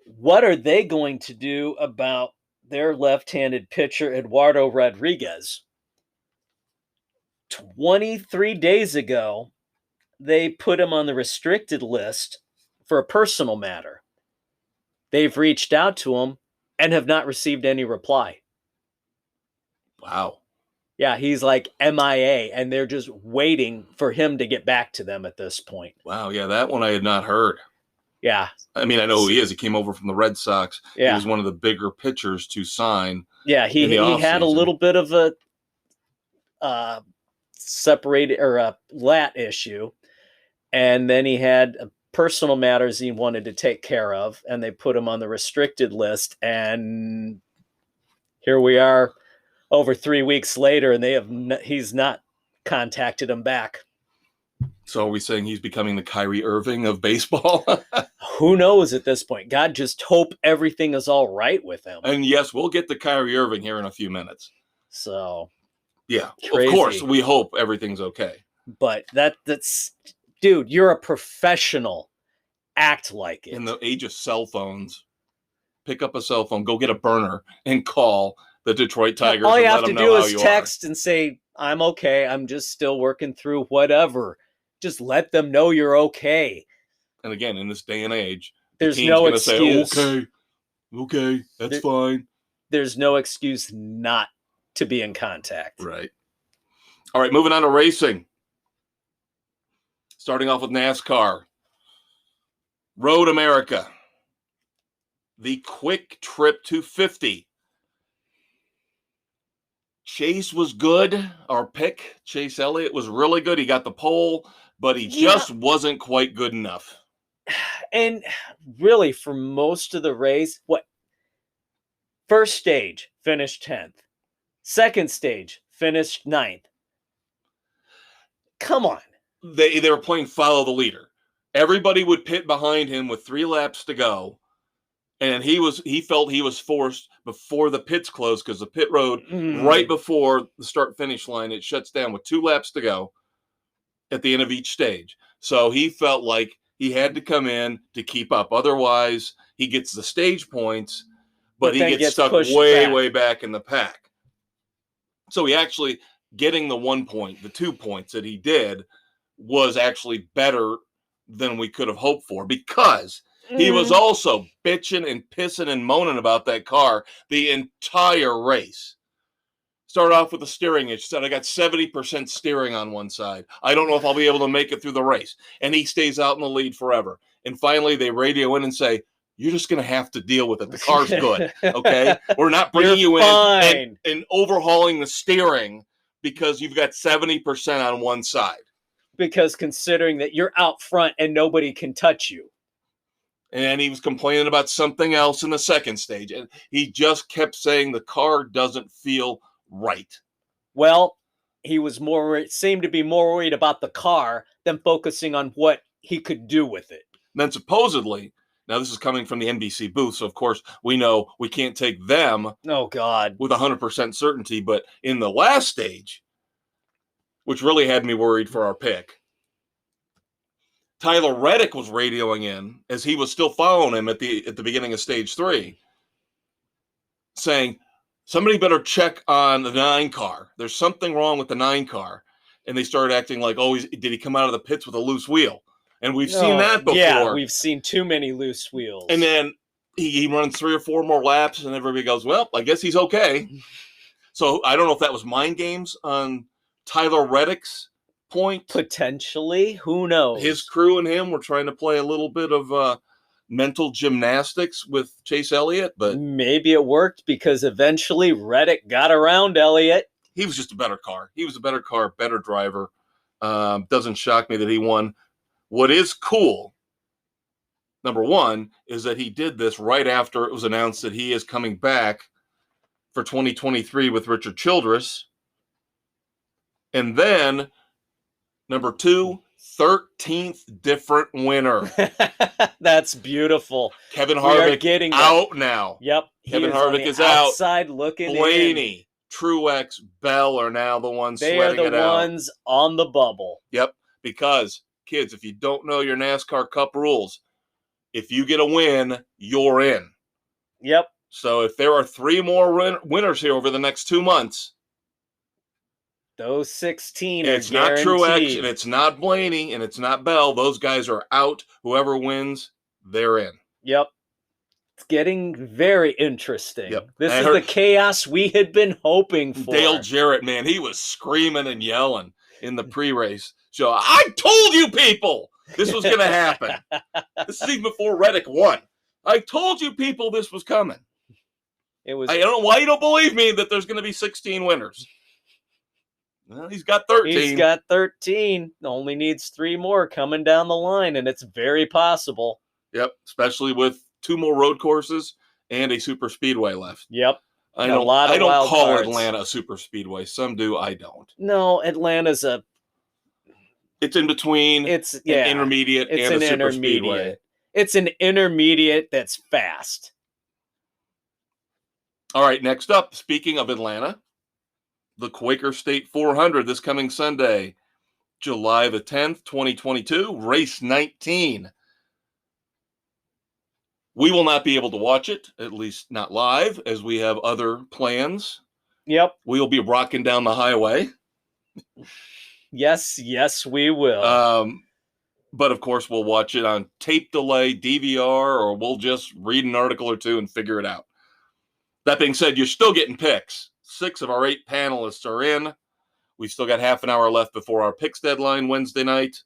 What are they going to do about their left-handed pitcher, Eduardo Rodriguez? 23 days ago, they put him on the restricted list for a personal matter. They've reached out to him and have not received any reply. Wow. Yeah, he's like MIA, and they're just waiting for him to get back to them at this point. Wow, yeah, that one I had not heard. Yeah. I mean, I know who he is. He came over from the Red Sox. Yeah. He was one of the bigger pitchers to sign. Yeah, he had a little bit of a separated or a lat issue, and then he had personal matters he wanted to take care of, and they put him on the restricted list, and here we are over 3 weeks later, and he's not contacted him back. So are we saying he's becoming the Kyrie Irving of baseball? Who knows at this point? God, just hope everything is all right with him. And yes, we'll get to Kyrie Irving here in a few minutes. So yeah, crazy. Of course, we hope everything's okay. But that's, dude, you're a professional. Act like it. In the age of cell phones, pick up a cell phone, go get a burner, and call the Detroit Tigers. All you and have let to them do know is text and say, I'm okay. I'm just still working through whatever. Just let them know you're okay. And again, in this day and age, there's no excuse. Say, okay, that's fine. There's no excuse not to be in contact. Right. All right, moving on to racing. Starting off with NASCAR. Road America. The Quick Trip 250. Chase was good. Our pick, Chase Elliott, was really good. He got the pole, but he just wasn't quite good enough. And really, for most of the race, first stage, finished 10th. Second stage, finished 9th. Come on. They were playing follow the leader. Everybody would pit behind him with 3 laps to go. And he felt he was forced before the pits closed, because the pit road right before the start-finish line, it shuts down with 2 laps to go at the end of each stage. So he felt like he had to come in to keep up. Otherwise, he gets the stage points, but he gets stuck way back in the pack. So he actually, getting the 1 point, the 2 points that he did, was actually better than we could have hoped for, because he was also bitching and pissing and moaning about that car the entire race. Started off with the steering issue. Said, I got 70% steering on one side. I don't know if I'll be able to make it through the race. And he stays out in the lead forever. And finally, they radio in and say, you're just going to have to deal with it. The car's good, okay? We're not bringing you in and overhauling the steering because you've got 70% on one side. Because considering that you're out front and nobody can touch you. And he was complaining about something else in the second stage. And he just kept saying the car doesn't feel right. Well, he was seemed to be more worried about the car than focusing on what he could do with it. And then supposedly, now this is coming from the NBC booth, so of course we know we can't take them with 100% certainty. But in the last stage, which really had me worried for our pick, Tyler Reddick was radioing in as he was still following him at the beginning of stage 3, saying, somebody better check on the 9 car. There's something wrong with the 9 car. And they started acting like, did he come out of the pits with a loose wheel? And we've seen that before. Yeah, we've seen too many loose wheels. And then he runs 3 or 4 more laps, and everybody goes, well, I guess he's okay. So I don't know if that was mind games on Tyler Reddick's point. Potentially. Who knows? His crew and him were trying to play a little bit of mental gymnastics with Chase Elliott, but maybe it worked because eventually Reddick got around Elliott. He was just a better car. He was a better car, better driver. Doesn't shock me that he won. What is cool, number one, is that he did this right after it was announced that he is coming back for 2023 with Richard Childress. And then, number two, 13th different winner. That's beautiful. Kevin Harvick getting out now. Yep. Kevin Harvick is out. Outside looking Blaney, in. Truex, Bell are now the ones They sweating it out. They are the ones on the bubble. Yep. Because, kids, if you don't know your NASCAR Cup rules, if you get a win, you're in. Yep. So if there are 3 more winners here over the next 2 months, those 16 it's are not guaranteed. Truex, and it's not Blaney, and it's not Bell. Those guys are out. Whoever wins, they're in. Yep. It's getting very interesting. Yep. This is the chaos we had been hoping for. Dale Jarrett, man, he was screaming and yelling in the pre-race show. I told you people this was going to happen. This is even before Reddick won. I told you people this was coming. I don't know why you don't believe me that there's going to be 16 winners. Well, he's got 13. He's got 13. Only needs 3 more coming down the line, and it's very possible. Yep, especially with 2 more road courses and a super speedway left. Yep. I don't call Atlanta a super speedway. Some do, I don't. No, Atlanta's it's in between. It's an intermediate and a super speedway. It's an intermediate that's fast. All right, next up, speaking of Atlanta, the Quaker State 400 this coming Sunday, July the 10th, 2022, race 19. We will not be able to watch it, at least not live, as we have other plans. Yep. We will be rocking down the highway. Yes, we will. But, of course, we'll watch it on tape delay, DVR, or we'll just read an article or two and figure it out. That being said, you're still getting picks. 6 of our 8 panelists are in. We've still got half an hour left before our picks deadline Wednesday night.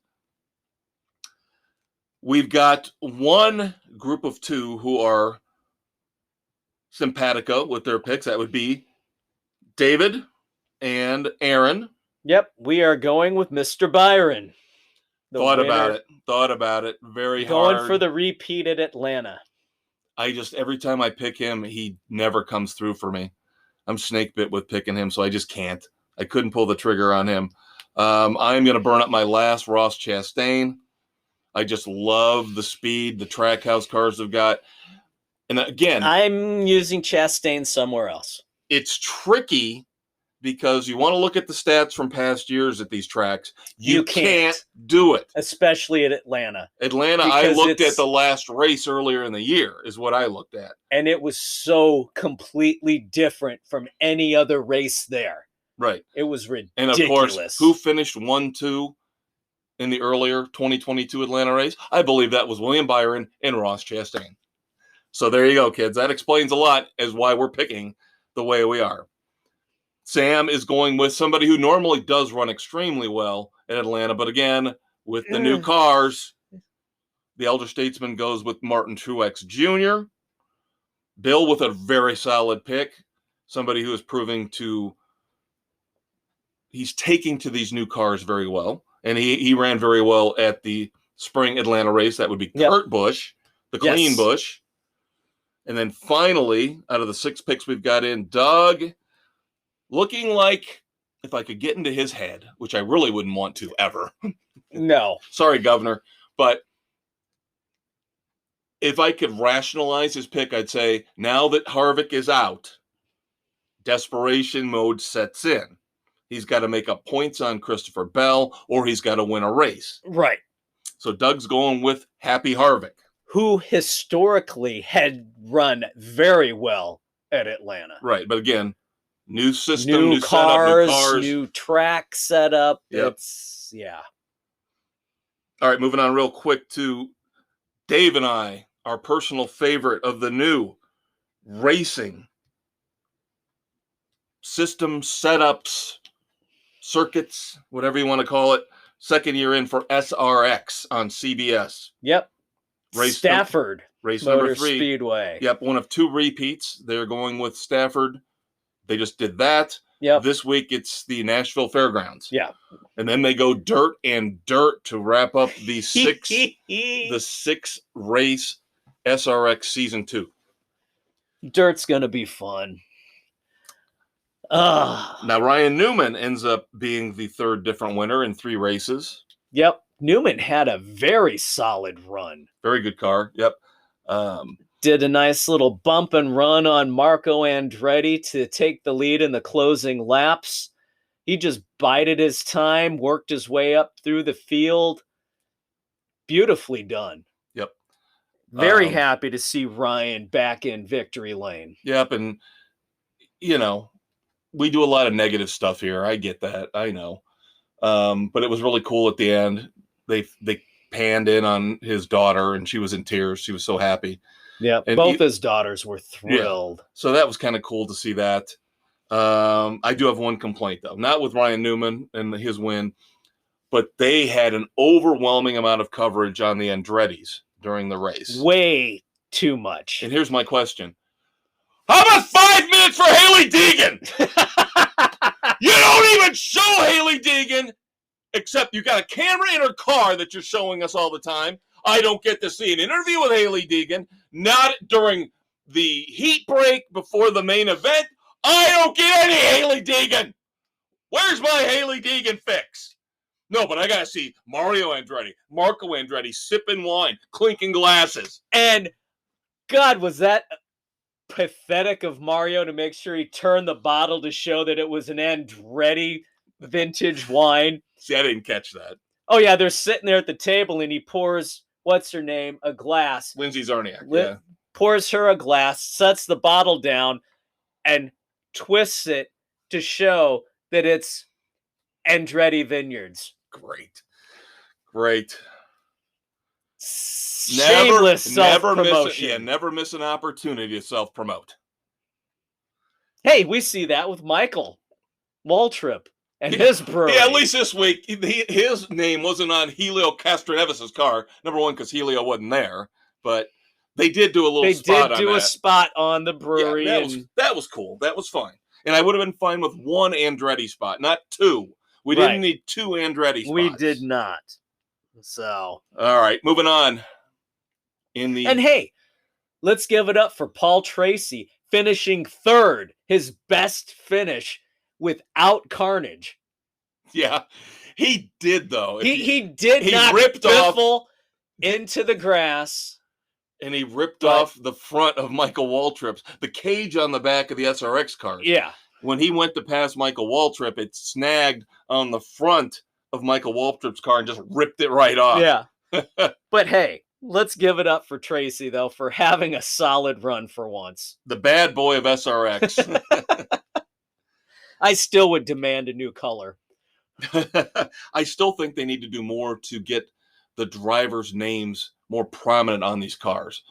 We've got one group of 2 who are simpatico with their picks. That would be David and Aaron. Yep, we are going with Mr. Byron. Thought about it. Very hard. Going for the repeat at Atlanta. Every time I pick him, he never comes through for me. I'm snake bit with picking him, so I just can't. I couldn't pull the trigger on him. I'm going to burn up my last Ross Chastain. I just love the speed the Trackhouse cars have got. And again, I'm using Chastain somewhere else. It's tricky because you want to look at the stats from past years at these tracks. You can't do it. Especially at Atlanta. I looked at the last race earlier in the year is what I looked at. And it was so completely different from any other race there. Right. It was ridiculous. And of course, who finished 1-2 in the earlier 2022 Atlanta race? I believe that was William Byron and Ross Chastain. So there you go, kids. That explains a lot as why we're picking the way we are. Sam is going with somebody who normally does run extremely well in Atlanta, but again, with the new cars, the elder statesman goes with Martin Truex Jr. Bill with a very solid pick, somebody who is proving he's taking to these new cars very well, and he ran very well at the spring Atlanta race. That would be Kurt Busch, the clean Busch. And then finally, out of the 6 picks we've got in, Doug, looking like if I could get into his head, which I really wouldn't want to ever. No. Sorry, Governor. But if I could rationalize his pick, I'd say now that Harvick is out, desperation mode sets in. He's got to make up points on Christopher Bell, or he's got to win a race. Right. So Doug's going with Happy Harvick, who historically had run very well at Atlanta. Right. But again, new system, new cars, setup, new track setup. Yep. All right, moving on real quick to Dave and I, our personal favorite of the new racing system setups, circuits, whatever you want to call it. Second year in for SRX on CBS. Yep. Stafford race Motor number 3. Speedway. Yep, one of 2 repeats. They're going with Stafford. They just did that. Yep. This week it's the Nashville Fairgrounds. Yeah. And then they go dirt and dirt to wrap up the six race SRX season 2. Dirt's gonna be fun. Now Ryan Newman ends up being the third different winner in 3 races. Yep. Newman had a very solid run. Very good car. Yep. Did a nice little bump and run on Marco Andretti to take the lead in the closing laps. He just bided his time, worked his way up through the field. Beautifully done. Yep. Very happy to see Ryan back in victory lane. Yep. And, we do a lot of negative stuff here. I get that. I know. But it was really cool at the end. They panned in on his daughter, and she was in tears. She was so happy. Yeah, and both his daughters were thrilled. Yeah, so that was kind of cool to see that. I do have one complaint, though. Not with Ryan Newman and his win, but they had an overwhelming amount of coverage on the Andrettis during the race. Way too much. And here's my question. How about 5 minutes for Hailie Deegan? You don't even show Hailie Deegan, except you got a camera in her car that you're showing us all the time. I don't get to see an interview with Hailie Deegan, not during the heat break before the main event. I don't get any Hailie Deegan. Where's my Hailie Deegan fix? No, but I got to see Mario Andretti, Marco Andretti sipping wine, clinking glasses. And God, was that pathetic of Mario to make sure he turned the bottle to show that it was an Andretti vintage wine. See, I didn't catch that. Oh, yeah, they're sitting there at the table, and he pours, what's her name, a glass. Lindsay Zarniak, yeah. Pours her a glass, sets the bottle down, and twists it to show that it's Andretti Vineyards. Great. Shameless self-promotion. Never miss an opportunity to self-promote. Hey, we see that with Michael Waltrip and his brewery. Yeah, at least this week, his name wasn't on Helio Castroneves' car. Number one, because Helio wasn't there, but they did do a little spot on that. They did do a spot on the brewery. Yeah, that was cool. That was fine. And I would have been fine with one Andretti spot, not 2. We didn't need 2 Andretti spots. We did not. So. All right, moving on. And hey, let's give it up for Paul Tracy finishing 3rd, his best finish without carnage. Yeah, he did, though. He not ripped off into the grass. And he ripped off the front of Michael Waltrip's, the cage on the back of the SRX cars. Yeah. When he went to pass Michael Waltrip, it snagged on the front of Michael Waltrip's car and just ripped it right off. Yeah. But hey, let's give it up for Tracy, though, for having a solid run for once. The bad boy of SRX. I still would demand a new color. I still think they need to do more to get the drivers' names more prominent on these cars,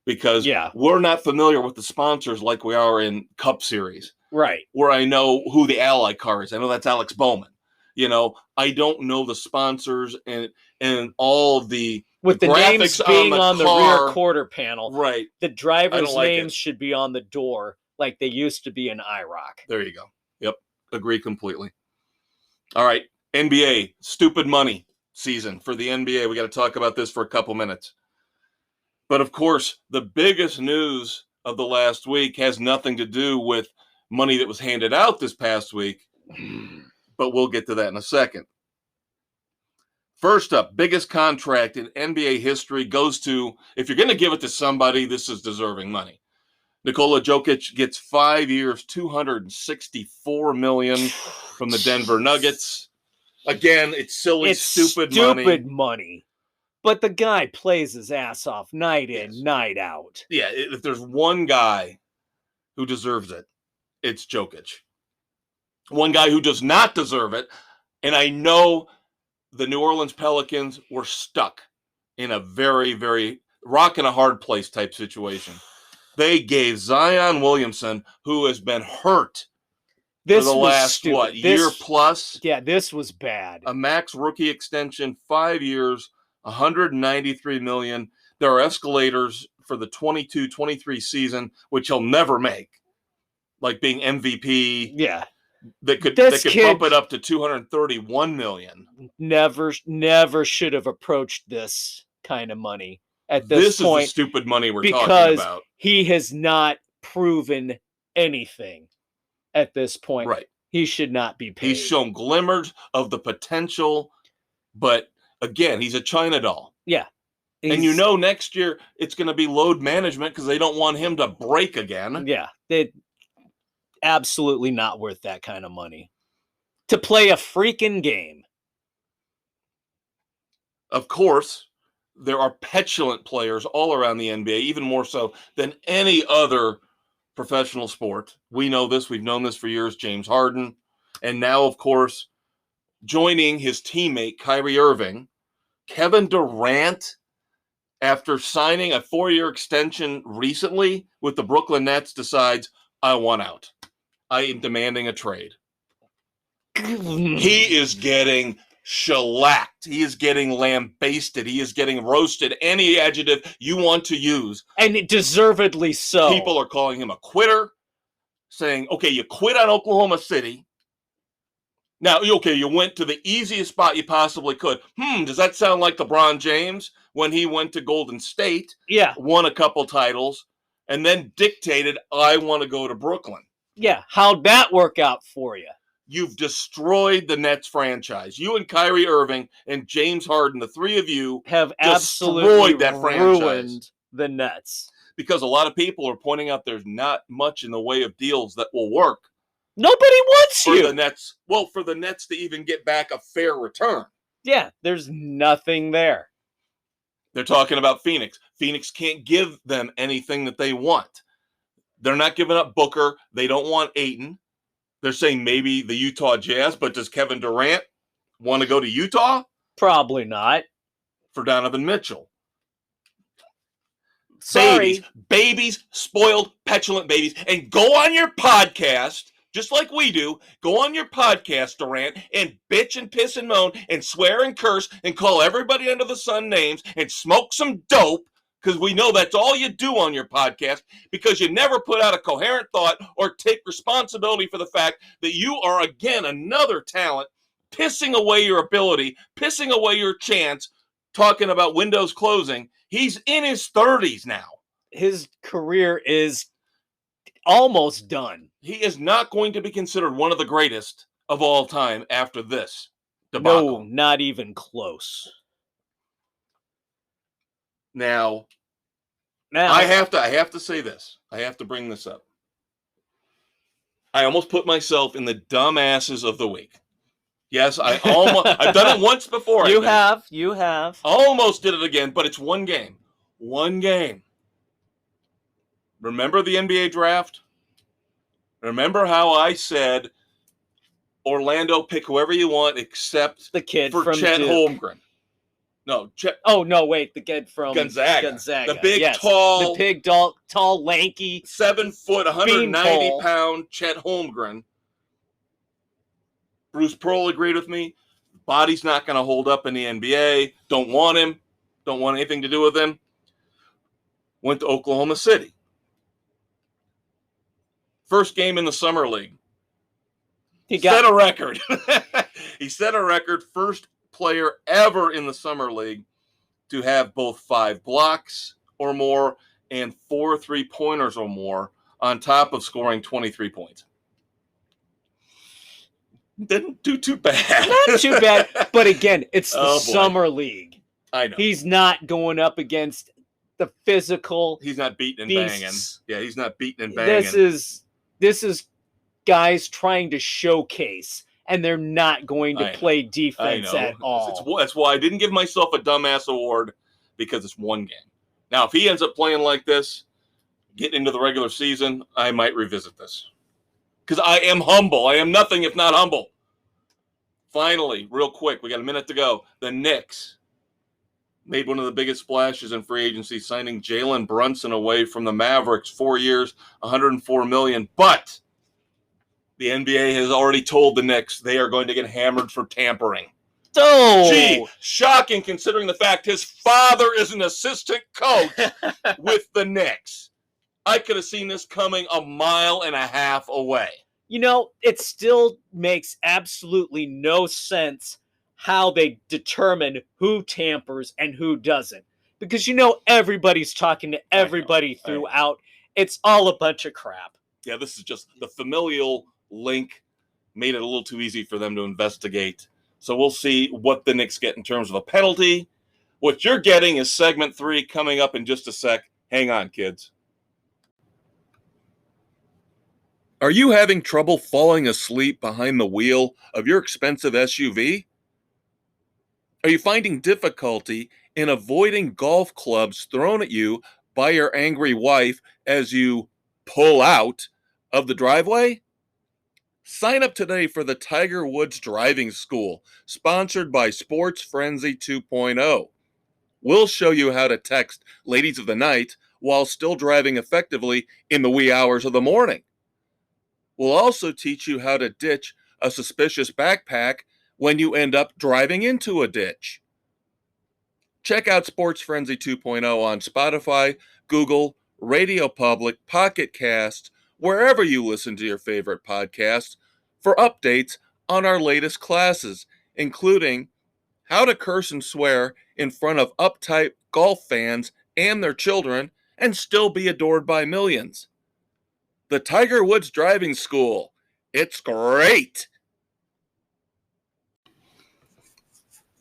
because we're not familiar with the sponsors like we are in Cup Series. Right. Where I know who the Ally car is. I know that's Alex Bowman. I don't know the sponsors and all of the with the names being on the rear quarter panel. Right. The drivers' names should be on the door like they used to be in IROC. There you go. Yep. Agree completely. All right. NBA, stupid money season for the NBA. We got to talk about this for a couple minutes. But of course, the biggest news of the last week has nothing to do with money that was handed out this past week, but we'll get to that in a second. First up, biggest contract in NBA history goes to, if you're going to give it to somebody, this is deserving money. Nikola Jokic gets 5 years, $264 million from the Denver Nuggets. Again, it's silly, stupid money. But the guy plays his ass off night in, night out. Yeah, if there's one guy who deserves it, it's Jokic. One guy who does not deserve it, and I know the New Orleans Pelicans were stuck in a very, very rock and a hard place type situation. They gave Zion Williamson, who has been hurt for the last, year plus? Yeah, this was bad. A max rookie extension, 5 years, $193 million. There are escalators for the 22-23 season, which he'll never make, like being MVP. Yeah. that could kid bump it up to $231 million. Never should have approached this kind of money at This this point. is the stupid money we're talking because about. he has not proven anything at this point. Right. He should not be paid. He's shown glimmers of the potential, but again, he's a China doll. Yeah. And you know next year it's going to be load management because they don't want him to break again. Yeah. They absolutely not worth that kind of money to play a freaking game. Of course, there are petulant players all around the NBA, even more so than any other professional sport. We know this. We've known this for years. James Harden. And now, of course, joining his teammate, Kyrie Irving, Kevin Durant, after signing a 4-year extension recently with the Brooklyn Nets, decides, I want out. I am demanding a trade. He is getting shellacked. He is getting lambasted. He is getting roasted. Any adjective you want to use. And deservedly so. People are calling him a quitter, saying, okay, you quit on Oklahoma City. Now, okay, you went to the easiest spot you possibly could. Does that sound like LeBron James when he went to Golden State? Yeah. Won a couple titles, and then dictated, I want to go to Brooklyn. Yeah. How'd that work out for you? You've destroyed the Nets franchise. You and Kyrie Irving and James Harden, the three of you, have absolutely destroyed that franchise. Ruined the Nets. Because a lot of people are pointing out there's not much in the way of deals that will work. Nobody wants for you. The Nets. Well, for the Nets to even get back a fair return. Yeah, there's nothing there. They're talking about Phoenix. Phoenix can't give them anything that they want. They're not giving up Booker. They don't want Ayton. They're saying maybe the Utah Jazz, but does Kevin Durant want to go to Utah? Probably not. For Donovan Mitchell. Sorry. Babies, spoiled, petulant babies. And go on your podcast, just like we do, go on your podcast, Durant, and bitch and piss and moan and swear and curse and call everybody under the sun names and smoke some dope, because we know that's all you do on your podcast, because you never put out a coherent thought or take responsibility for the fact that you are, again, another talent, pissing away your ability, pissing away your chance, talking about windows closing. He's in his 30s now. His career is almost done. He is not going to be considered one of the greatest of all time after this debacle. No, not even close. Now, I have to say this. I have to bring this up. I almost put myself in the dumbasses of the week. Yes, I've done it once before. You have. Almost did it again, but it's one game. One game. Remember the NBA draft? Remember how I said, Orlando, pick whoever you want except the kid for from Chet Duke. Holmgren. No, Chet. Oh, no, wait. The kid from Gonzaga. The big, tall. The big, tall, lanky. 7 foot, 190 pound Chet Holmgren. Bruce Pearl agreed with me. Body's not going to hold up in the NBA. Don't want him. Don't want anything to do with him. Went to Oklahoma City. First game in the summer league. He set a record. He set a record. First player ever in the summer league to have both 5 blocks or more and 4 3-pointers or more, on top of scoring 23 points. Didn't do too bad. Not too bad. But again, it's the summer league. I know. He's not going up against the physical. He's not beating and beasts. banging. Yeah, he's not beating and banging. This is guys trying to showcase, and they're not going to play defense at all. That's why I didn't give myself a dumbass award, because it's one game. Now, if he ends up playing like this, getting into the regular season, I might revisit this. Because I am humble. I am nothing if not humble. Finally, real quick, we got a minute to go. The Knicks made one of the biggest splashes in free agency, signing Jalen Brunson away from the Mavericks, 4 years, $104 million. But the NBA has already told the Knicks they are going to get hammered for tampering. Oh, gee, shocking considering the fact his father is an assistant coach with the Knicks. I could have seen this coming a mile and a half away. it still makes absolutely no sense how they determine who tampers and who doesn't. Because everybody's talking to everybody throughout. It's all a bunch of crap. Yeah, this is just the familial link made it a little too easy for them to investigate. So we'll see what the Knicks get in terms of a penalty. What you're getting is segment 3 coming up in just a sec. Hang on, kids. Are you having trouble falling asleep behind the wheel of your expensive SUV? Are you finding difficulty in avoiding golf clubs thrown at you by your angry wife as you pull out of the driveway? Sign up today for the Tiger Woods Driving School, sponsored by Sports Frenzy 2.0. We'll show you how to text ladies of the night while still driving effectively in the wee hours of the morning. We'll also teach you how to ditch a suspicious backpack when you end up driving into a ditch. Check out Sports Frenzy 2.0 on Spotify, Google, Radio Public, Pocket Casts, wherever you listen to your favorite podcasts, for updates on our latest classes, including how to curse and swear in front of uptight golf fans and their children and still be adored by millions. The Tiger Woods Driving School. It's great.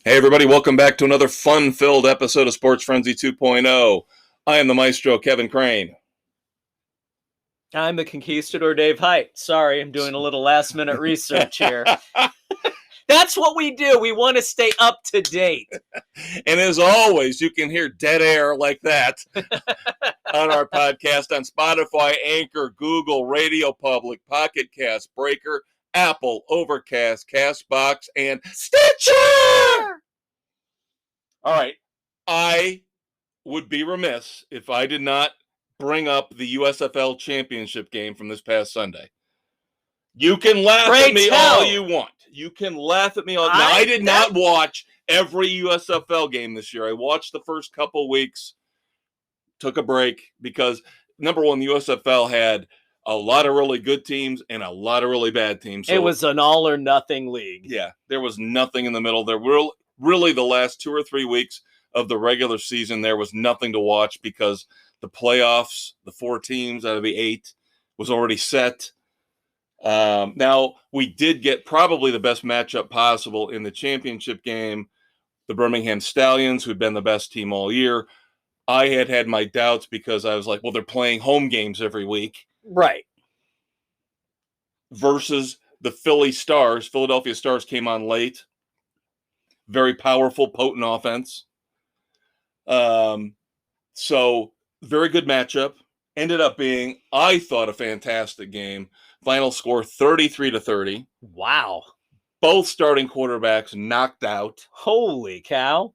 Hey everybody, welcome back to another fun-filled episode of Sports Frenzy 2.0. I am the maestro, Kevin Crane. I'm the conquistador, Dave Height. Sorry, I'm doing a little last-minute research here. That's what we do. We want to stay up to date. And as always, you can hear dead air like that on our podcast on Spotify, Anchor, Google, Radio Public, Pocket Cast, Breaker, Apple, Overcast, Castbox, and Stitcher! All right. I would be remiss if I did not bring up the USFL championship game from this past Sunday. You can laugh at me all you want. You can laugh at me all. Now, I did not watch every USFL game this year. I watched the first couple weeks, took a break because, number one, the USFL had a lot of really good teams and a lot of really bad teams. So, it was an all or nothing league. Yeah, there was nothing in the middle. There were really the last 2 or 3 weeks of the regular season, there was nothing to watch because the playoffs, the 4 teams out of the 8, was already set. Now, we did get probably the best matchup possible in the championship game. The Birmingham Stallions, who'd been the best team all year. I had my doubts because I was like, well, they're playing home games every week. Right. Versus the Philly Stars. Philadelphia Stars came on late. Very powerful, potent offense. So, very good matchup. Ended up being, I thought, a fantastic game. Final score 33-30. Wow. Both starting quarterbacks knocked out. Holy cow.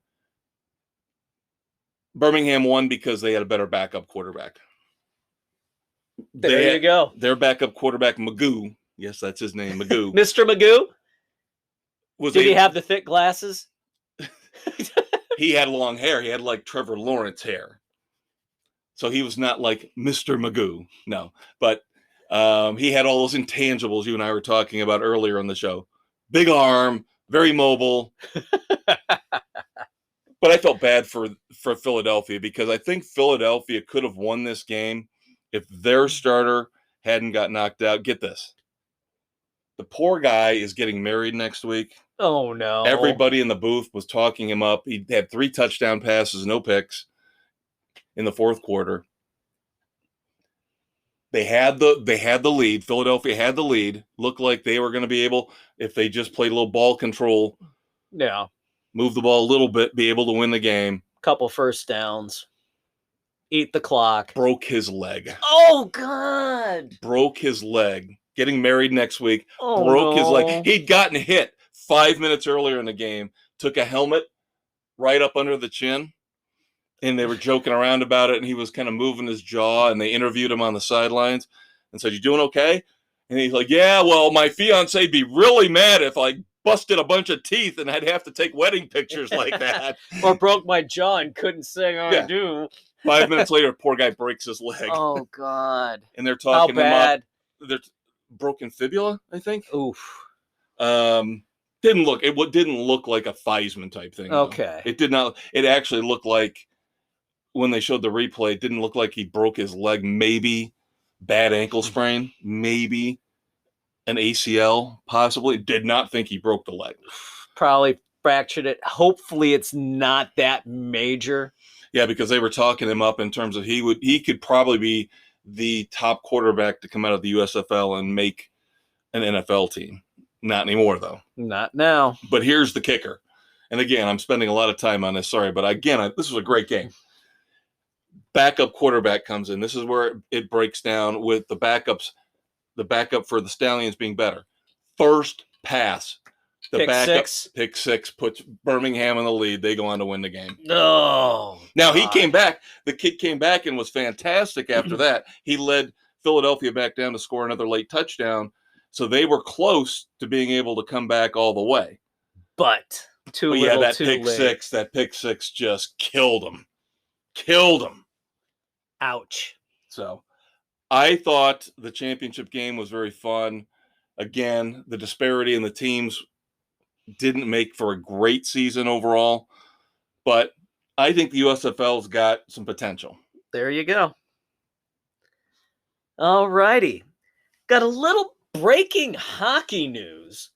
Birmingham won because they had a better backup quarterback. There you go. Their backup quarterback, Magoo. Yes, that's his name, Magoo. Mr. Magoo? Did he have the thick glasses? He had long hair. He had like Trevor Lawrence hair. So he was not like Mr. Magoo. No. But he had all those intangibles you and I were talking about earlier on the show. Big arm, very mobile. But I felt bad for Philadelphia because I think Philadelphia could have won this game if their starter hadn't got knocked out. Get this. The poor guy is getting married next week. Oh, no. Everybody in the booth was talking him up. He had 3 touchdown passes, no picks in the fourth quarter. They had the lead. Philadelphia had the lead. Looked like they were going to be able, if they just played a little ball control, move the ball a little bit, be able to win the game. Couple first downs. Eat the clock. Broke his leg. Oh, God. Broke his leg. Getting married next week. Oh, broke his leg. He'd gotten hit 5 minutes earlier in the game. Took a helmet right up under the chin. And they were joking around about it, and he was kind of moving his jaw, and they interviewed him on the sidelines and said, "You doing okay?" And he's like, "Yeah, well, my fiance'd be really mad if I busted a bunch of teeth and I'd have to take wedding pictures like that." Or broke my jaw and couldn't say I do. 5 minutes later, poor guy breaks his leg. Oh, God. And they're talking him up. broken fibula, I think. Oof. Didn't look like a Theismann type thing. Though. Okay. It did not. It actually looked like when they showed the replay, it didn't look like he broke his leg. Maybe bad ankle sprain. Maybe an ACL. Possibly. Did not think he broke the leg. Probably fractured it. Hopefully, it's not that major. Yeah, because they were talking him up in terms of he could probably be the top quarterback to come out of the USFL and make an NFL team. Not anymore, though. Not now. But here's the kicker. And again, I'm spending a lot of time on this. Sorry, but again, this was a great game. Backup quarterback comes in. This is where it breaks down with the backups. The backup for the Stallions being better. First pass. The pick six puts Birmingham in the lead. They go on to win the game. Oh. Now, he came back. The kid came back and was fantastic after that. He led Philadelphia back down to score another late touchdown. So they were close to being able to come back all the way. But too little, that too pick late. That pick six just killed him. Killed him. Ouch. So I thought the championship game was very fun. Again, the disparity in the teams didn't make for a great season overall, but I think the USFL's got some potential. There you go. All righty. Got a little breaking hockey news.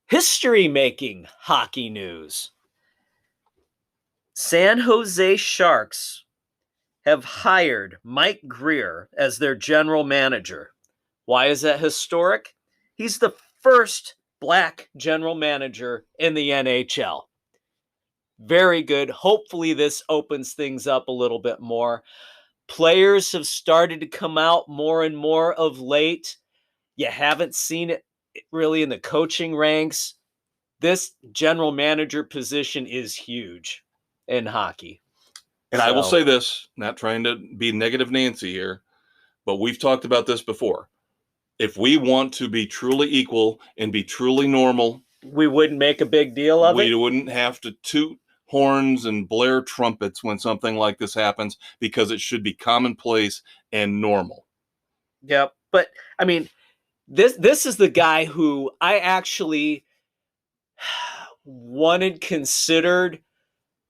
History-making hockey news. San Jose Sharks have hired Mike Greer as their general manager. Why is that historic? He's the first Black general manager in the NHL. Very good. Hopefully this opens things up a little bit more. Players have started to come out more and more of late. You haven't seen it really in the coaching ranks. This general manager position is huge in hockey. And I will say this, not trying to be negative Nancy here, but we've talked about this before. If we want to be truly equal and be truly normal, we wouldn't make a big deal of it. We wouldn't have to toot horns and blare trumpets when something like this happens, because it should be commonplace and normal. Yep. But I mean, this is the guy who I actually considered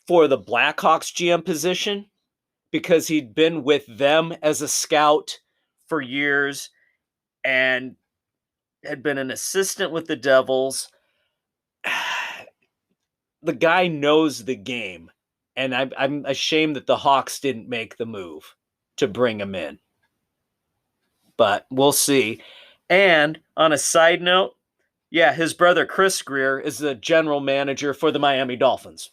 for the Blackhawks GM position, because he'd been with them as a scout for years and had been an assistant with the Devils. The guy knows the game, and I'm ashamed that the Hawks didn't make the move to bring him in. But we'll see. And on a side note, yeah, his brother Chris Greer is the general manager for the Miami Dolphins.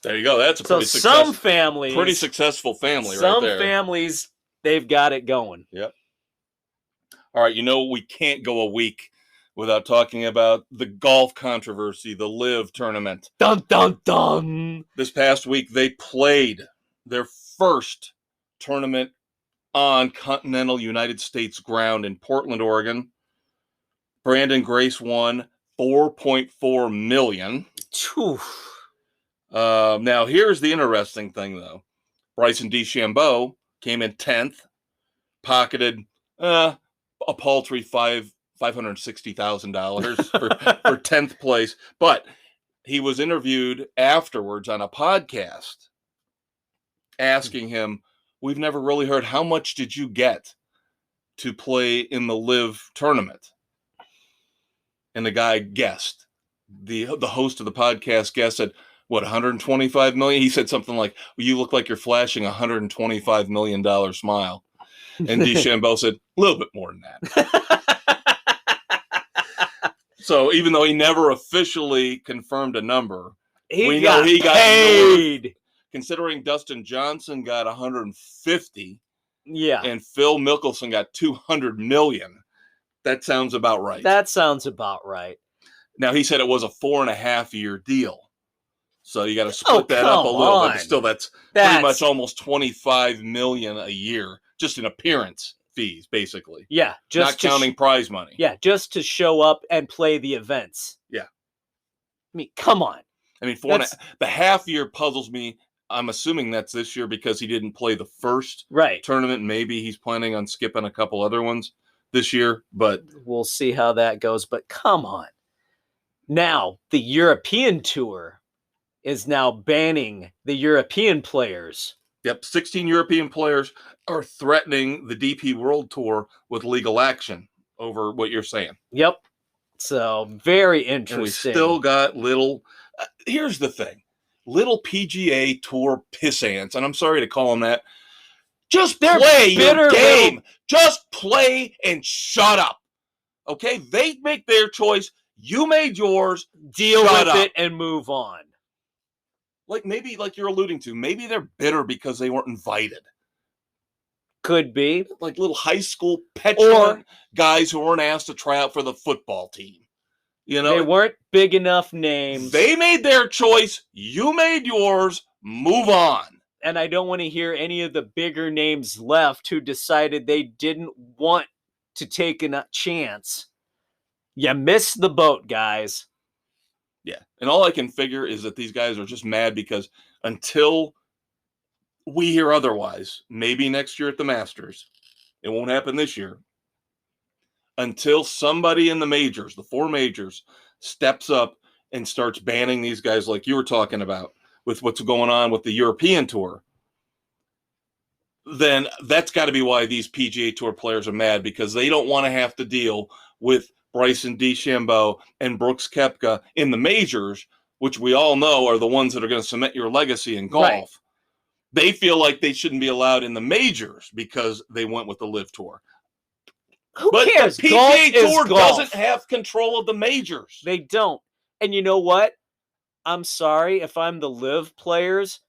There you go. That's a pretty some families, pretty successful family right there. Some families, they've got it going. Yep. All right, we can't go a week without talking about the golf controversy, the LIV tournament. Dun, dun, dun. This past week, they played their first tournament on continental United States ground in Portland, Oregon. Brandon Grace won $4.4 million. Now, here's the interesting thing, though. Bryson DeChambeau came in 10th, pocketed a paltry $560,000 for 10th place. But he was interviewed afterwards on a podcast asking him, we've never really heard, how much did you get to play in the LIV tournament? And the guy guessed. The host of the podcast guessed at, what, $125 million? He said something like, well, you look like you're flashing a $125 million smile. And DeChambeau said, a little bit more than that. So even though he never officially confirmed a number, we know he got paid. Considering Dustin Johnson got 150, yeah, and Phil Mickelson got 200 million. That sounds about right. Now, he said it was a 4.5-year deal. So you got to split that up a little bit. But still, that's pretty much almost 25 million a year, just in appearance fees, basically. Yeah. Not counting prize money. Yeah, just to show up and play the events. Yeah. I mean, come on. I mean, the half year puzzles me I'm assuming that's this year because he didn't play the first Right. tournament. Maybe he's planning on skipping a couple other ones this year, but we'll see how that goes. But come on. Now, the European Tour is now banning the European players. Yep, 16 European players are threatening the DP World Tour with legal action over what you're saying. Yep. So, very interesting. And we still got little, here's the thing, little PGA Tour pissants, and I'm sorry to call them that. Just play your game. Just play and shut up. Okay? They make their choice. You made yours. Deal with it and move on. Like maybe, like you're alluding to, maybe they're bitter because they weren't invited. Could be. Like little high school petulant guys who weren't asked to try out for the football team. You know, they weren't big enough names. They made their choice. You made yours. Move on. And I don't want to hear any of the bigger names left who decided they didn't want to take a chance. You missed the boat, guys. Yeah. And all I can figure is that these guys are just mad because until we hear otherwise, maybe next year at the Masters, it won't happen this year, until somebody in the majors, the 4 majors, steps up and starts banning these guys like you were talking about with what's going on with the European Tour, then that's got to be why these PGA Tour players are mad, because they don't want to have to deal with Bryson DeChambeau and Brooks Koepka in the majors, which we all know are the ones that are going to cement your legacy in golf. Right. They feel like they shouldn't be allowed in the majors because they went with the LIV Tour. Who cares? The PGA Tour doesn't have control of the majors. They don't. And you know what? I'm sorry if I'm the LIV players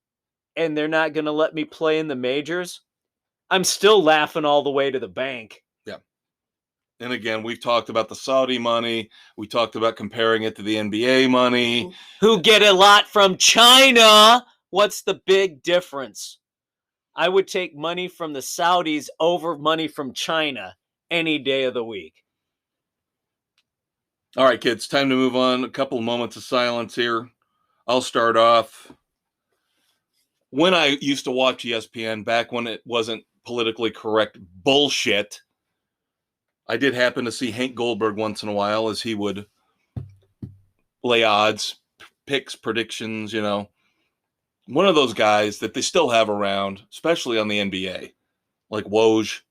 and they're not going to let me play in the majors. I'm still laughing all the way to the bank. Yeah. And again, we've talked about the Saudi money. We talked about comparing it to the NBA money. Who get a lot from China. What's the big difference? I would take money from the Saudis over money from China any day of the week. All right, kids, time to move on. A couple of moments of silence here. I'll start off. When I used to watch ESPN, back when it wasn't politically correct bullshit, I did happen to see Hank Goldberg once in a while as he would lay odds, picks, predictions, you know. One of those guys that they still have around, especially on the NBA, like Woj.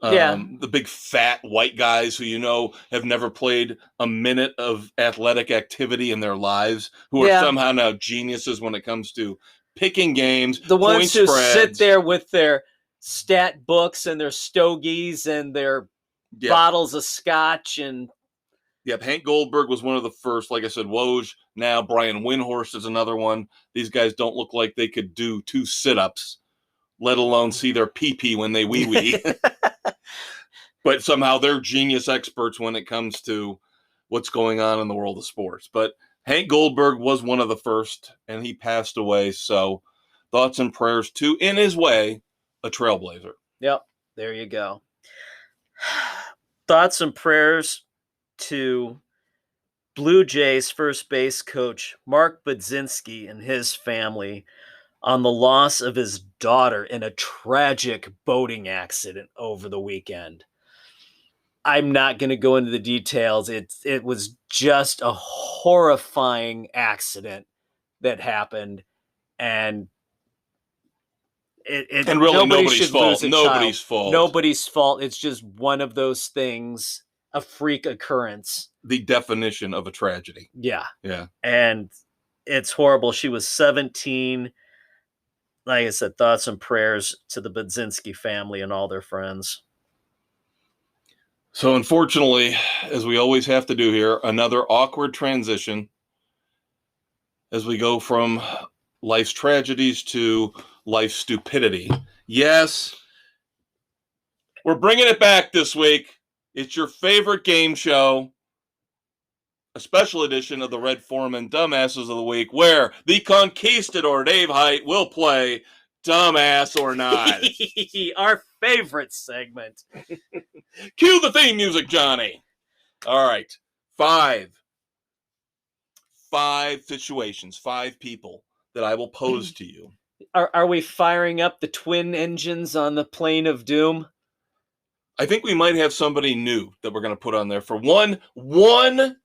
The big fat white guys who, you know, have never played a minute of athletic activity in their lives, who are somehow now geniuses when it comes to picking games. The ones who sit there with their stat books and their stogies and their bottles of scotch. And Yep, Hank Goldberg was one of the first. Like I said, Woj, now Brian Windhorst is another one. These guys don't look like they could do 2 sit-ups, let alone see their pee-pee when they wee-wee. But somehow they're genius experts when it comes to what's going on in the world of sports. But Hank Goldberg was one of the first, and he passed away. So thoughts and prayers to, in his way, a trailblazer. Yep, there you go. Thoughts and prayers to Blue Jays first base coach Mark Budzinski and his family on the loss of his daughter in a tragic boating accident over the weekend. I'm not going to go into the details. It was just a horrifying accident that happened, and and really nobody's fault. Nobody's fault. Nobody's fault. It's just one of those things, a freak occurrence. The definition of a tragedy. Yeah. Yeah. And it's horrible. She was 17. Like I said, thoughts and prayers to the Budzinski family and all their friends. So unfortunately, as we always have to do here, another awkward transition as we go from life's tragedies to life's stupidity. Yes, we're bringing it back this week. It's your favorite game show, a special edition of the Red Foreman Dumbasses of the Week, where the conquistador Dave Height will play Dumbass or Not. Our favorite segment. Cue the theme music, Johnny. All right. 5 situations, 5 people that I will pose to you. Are we firing up the twin engines on the plane of doom? I think we might have somebody new that we're going to put on there for one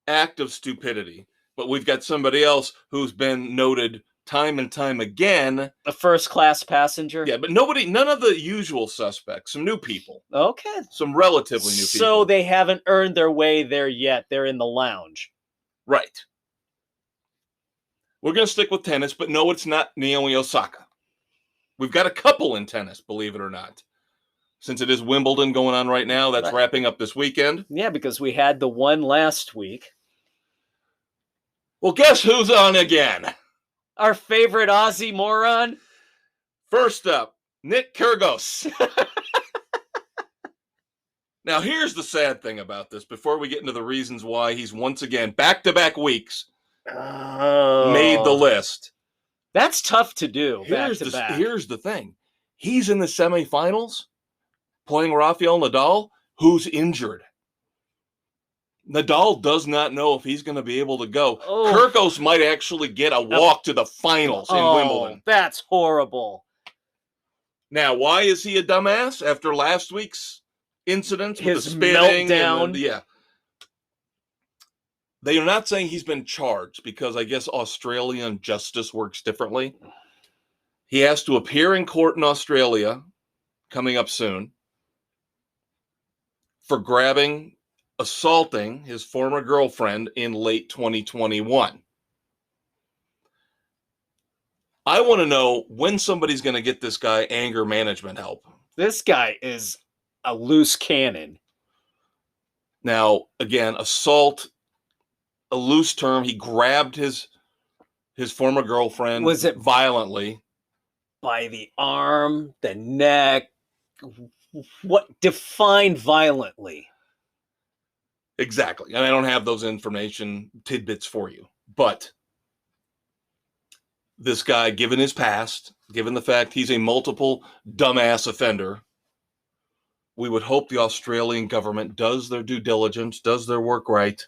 act of stupidity. But we've got somebody else who's been noted time and time again. A first-class passenger? Yeah, but none of the usual suspects, some new people. Okay. Some relatively new people. So they haven't earned their way there yet. They're in the lounge. Right. We're going to stick with tennis, but no, it's not Naomi Osaka. We've got a couple in tennis, believe it or not. Since it is Wimbledon going on right now, that's wrapping up this weekend. Yeah, because we had the one last week. Well, guess who's on again? Our favorite Aussie moron? First up, Nick Kyrgios. Now, here's the sad thing about this, before we get into the reasons why he's once again, back-to-back weeks, made the list. That's tough to do, back-to-back. Here's the thing. He's in the semifinals playing Rafael Nadal, who's injured. Nadal does not know if he's going to be able to go. Oh. Kyrgios might actually get a walk to the finals in Wimbledon. That's horrible. Now, why is he a dumbass after last week's incidents with the spitting meltdown? Yeah. They are not saying he's been charged because I guess Australian justice works differently. He has to appear in court in Australia coming up soon for assaulting his former girlfriend in late 2021. I want to know when somebody's going to get this guy anger management help. This guy is a loose cannon. Now, again, assault, a loose term. He grabbed his former girlfriend. Was it violently? By the arm, the neck. What defined violently? Exactly. And I don't have those information tidbits for you. But this guy, given his past, given the fact he's a multiple dumbass offender, we would hope the Australian government does their due diligence, does their work right.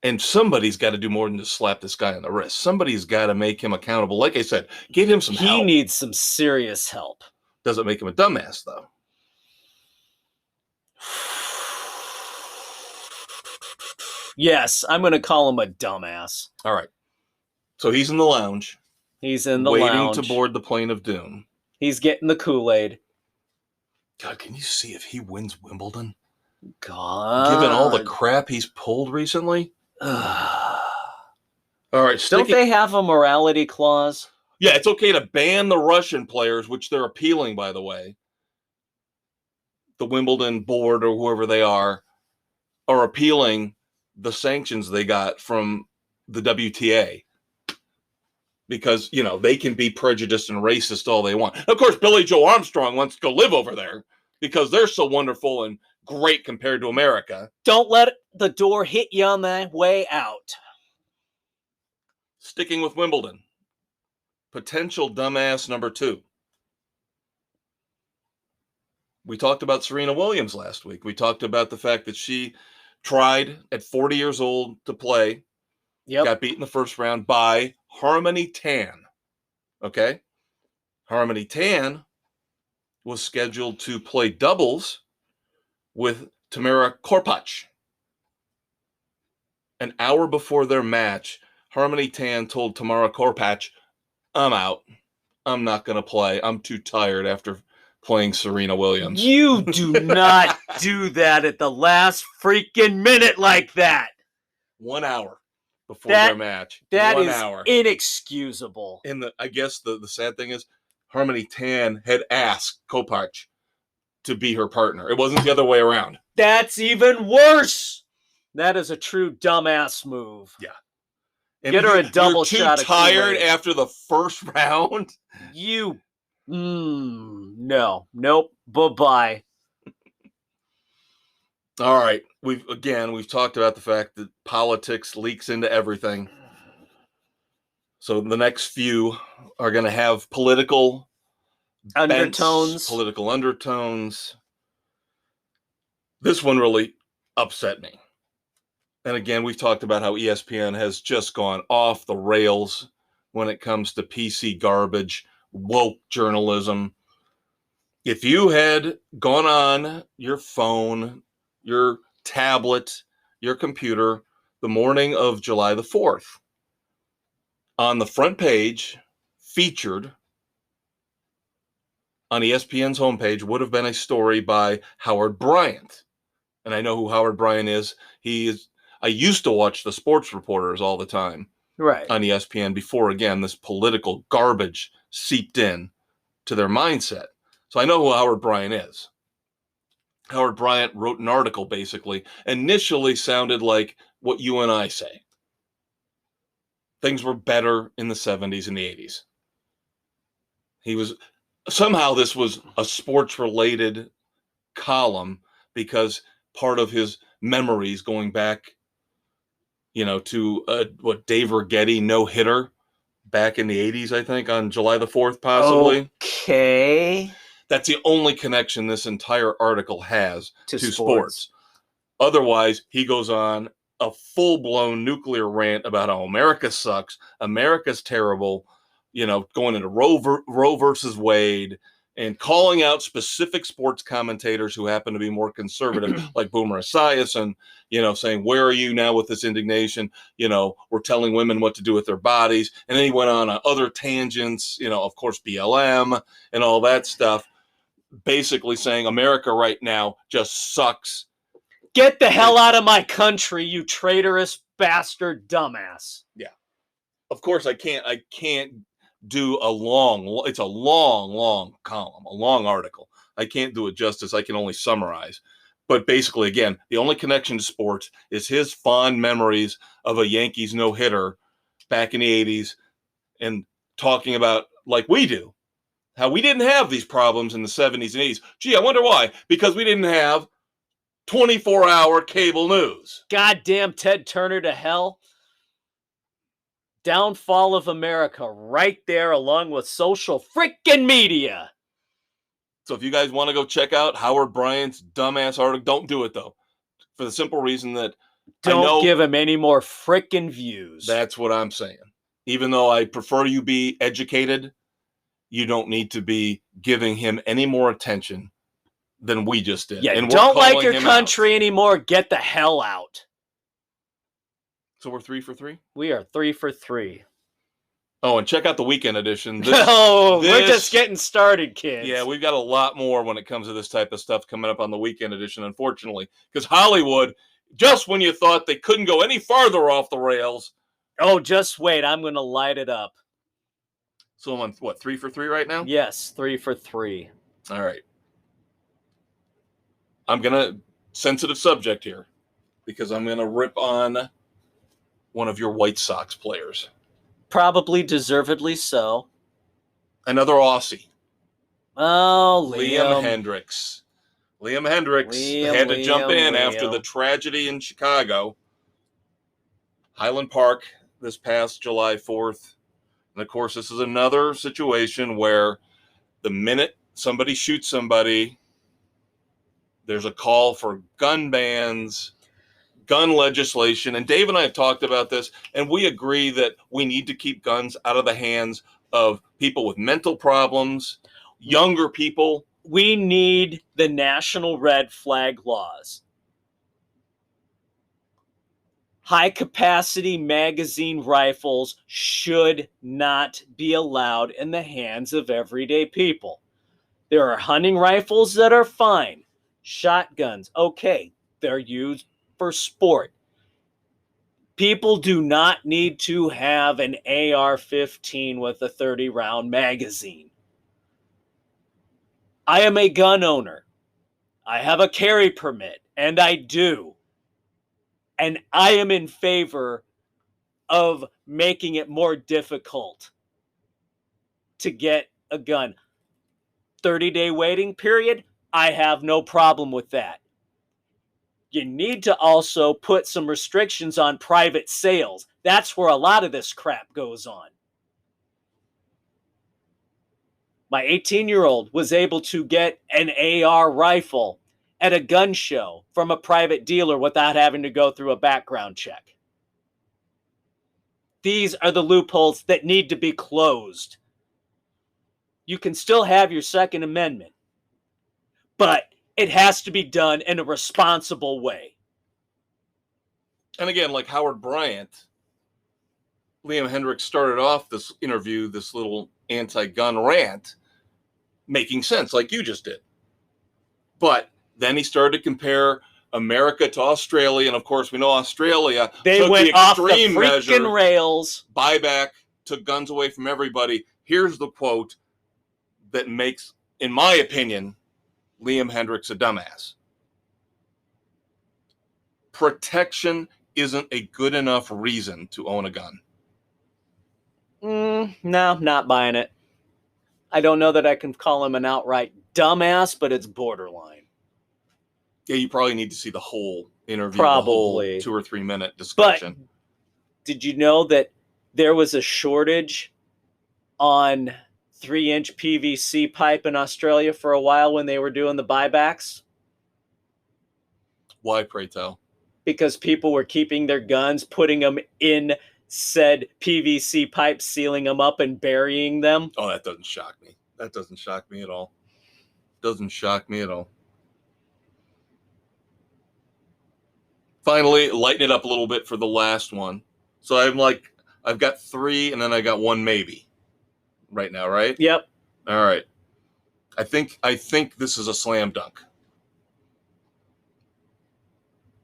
And somebody's got to do more than just slap this guy on the wrist. Somebody's got to make him accountable. Like I said, give him some help. He needs some serious help. Doesn't make him a dumbass, though. Yes, I'm going to call him a dumbass. All right. So he's in the lounge. He's in the waiting lounge. To board the plane of doom. He's getting the Kool-Aid. God, can you see if he wins Wimbledon? God. Given all the crap he's pulled recently? All right. Don't they have a morality clause? Yeah, it's okay to ban the Russian players, which they're appealing, by the way. The Wimbledon board or whoever they are appealing the sanctions they got from the WTA. Because, they can be prejudiced and racist all they want. Of course, Billie Joe Armstrong wants to go live over there because they're so wonderful and great compared to America. Don't let the door hit you on the way out. Sticking with Wimbledon. Potential dumbass number 2. We talked about Serena Williams last week. We talked about the fact that she tried at 40 years old to play. Yep. Got beat in the first round by Harmony Tan. Okay? Harmony Tan was scheduled to play doubles with Tamara Korpach. An hour before their match, Harmony Tan told Tamara Korpach, I'm out. I'm not going to play. I'm too tired after playing Serena Williams. You do not do that at the last freaking minute like that. 1 hour before their match. That 1 is hour. Inexcusable. And I guess the sad thing is, Harmony Tan had asked Kopach to be her partner. It wasn't the other way around. That's even worse. That is a true dumbass move. Yeah. And get her a double shot. Too tired after the first round. No, nope. Bye-bye. All right. We've talked about the fact that politics leaks into everything. So the next few are going to have political undertones. This one really upset me. And again, we've talked about how ESPN has just gone off the rails when it comes to PC garbage, woke journalism. If you had gone on your phone, your tablet, your computer, the morning of July the 4th, on the front page, featured on ESPN's homepage, would have been a story by Howard Bryant. And I know who Howard Bryant is. I used to watch the sports reporters all the time Right. on ESPN before, again, this political garbage seeped in to their mindset. So I know who Howard Bryant is. Howard Bryant wrote an article, basically, initially sounded like what you and I say. Things were better in the 70s and the 80s. Somehow this was a sports-related column because part of his memories going back, to Dave Righetti no-hitter back in the 80s, I think, on July the 4th, possibly. Okay. That's the only connection this entire article has to sports. Otherwise, he goes on a full-blown nuclear rant about how America sucks, America's terrible, going into Roe versus Wade, and calling out specific sports commentators who happen to be more conservative, like Boomer Esiason, saying, where are you now with this indignation? We're telling women what to do with their bodies. And then he went on other tangents, of course, BLM and all that stuff, basically saying America right now just sucks. Get the hell out of my country, you traitorous bastard dumbass. Yeah. Of course, I can't do it's a long column, a long article. I can't do it justice. I can only summarize. But basically, again, the only connection to sports is his fond memories of a Yankees no-hitter back in the 80s and talking about, like we do, how we didn't have these problems in the 70s and 80s. Gee, I wonder why. Because we didn't have 24-hour cable news. Goddamn Ted Turner to hell. Downfall of America right there along with social freaking media. So if you guys want to go check out Howard Bryant's dumbass article, don't do it, though. For the simple reason that don't give him any more freaking views. That's what I'm saying. Even though I prefer you be educated, you don't need to be giving him any more attention than we just did. Yeah, and don't like your country anymore. Get the hell out. So we're 3 for 3? We are 3 for 3. Oh, and check out the weekend edition. We're just getting started, kids. Yeah, we've got a lot more when it comes to this type of stuff coming up on the weekend edition, unfortunately. Because Hollywood, just when you thought they couldn't go any farther off the rails. Oh, just wait. I'm going to light it up. So I'm on, 3 for 3 right now? Yes, 3 for 3. All right. I'm going to, sensitive subject here, because I'm going to rip on one of your White Sox players. Probably deservedly so. Another Aussie. Oh, Liam Hendricks. Liam Hendricks had to jump in after the tragedy in Chicago. Highland Park this past July 4th. And, of course, this is another situation where the minute somebody shoots somebody, there's a call for gun bans, gun legislation. And Dave and I have talked about this, and we agree that we need to keep guns out of the hands of people with mental problems, younger people. We need the national red flag laws. High-capacity magazine rifles should not be allowed in the hands of everyday people. There are hunting rifles that are fine. Shotguns, okay, they're used for sport. People do not need to have an AR-15 with a 30-round magazine. I am a gun owner. I have a carry permit, and I do. And I am in favor of making it more difficult to get a gun. 30-day waiting period, I have no problem with that. You need to also put some restrictions on private sales. That's where a lot of this crap goes on. My 18-year-old was able to get an AR rifle at a gun show from a private dealer without having to go through a background check. These are the loopholes that need to be closed. You can still have your Second Amendment, but it has to be done in a responsible way. And again, like Howard Bryant, Liam Hendriks started off this interview, this little anti-gun rant, making sense, like you just did. But then he started to compare America to Australia, and of course, we know Australia They went off the freaking measure, rails. Buyback, took guns away from everybody. Here's the quote that makes, in my opinion, Liam Hendriks a dumbass. Protection isn't a good enough reason to own a gun. No, not buying it. I don't know that I can call him an outright dumbass, but it's borderline. Yeah, you probably need to see the whole interview, Probably. the whole 2 or 3 minute discussion. But did you know that there was a shortage on 3-inch PVC pipe in Australia for a while when they were doing the buybacks? Why, pray tell? Because people were keeping their guns, putting them in said PVC pipes, sealing them up and burying them. Oh, that doesn't shock me. That doesn't shock me at all. Doesn't shock me at all. Finally, lighten it up a little bit for the last one. So I've got 3 and then I got 1 maybe right now, right? Yep. All right. I think this is a slam dunk.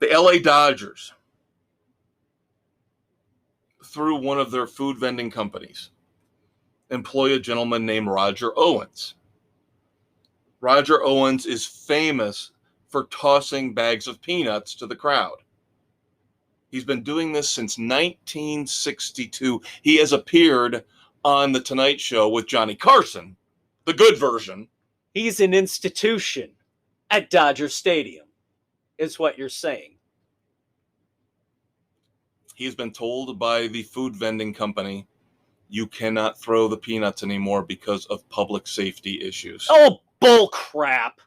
The LA Dodgers, through one of their food vending companies, employ a gentleman named Roger Owens. Roger Owens is famous for tossing bags of peanuts to the crowd. He's been doing this since 1962. He has appeared on The Tonight Show with Johnny Carson, the good version. He's an institution at Dodger Stadium, is what you're saying. He's been told by the food vending company, you cannot throw the peanuts anymore because of public safety issues. Oh, bull crap.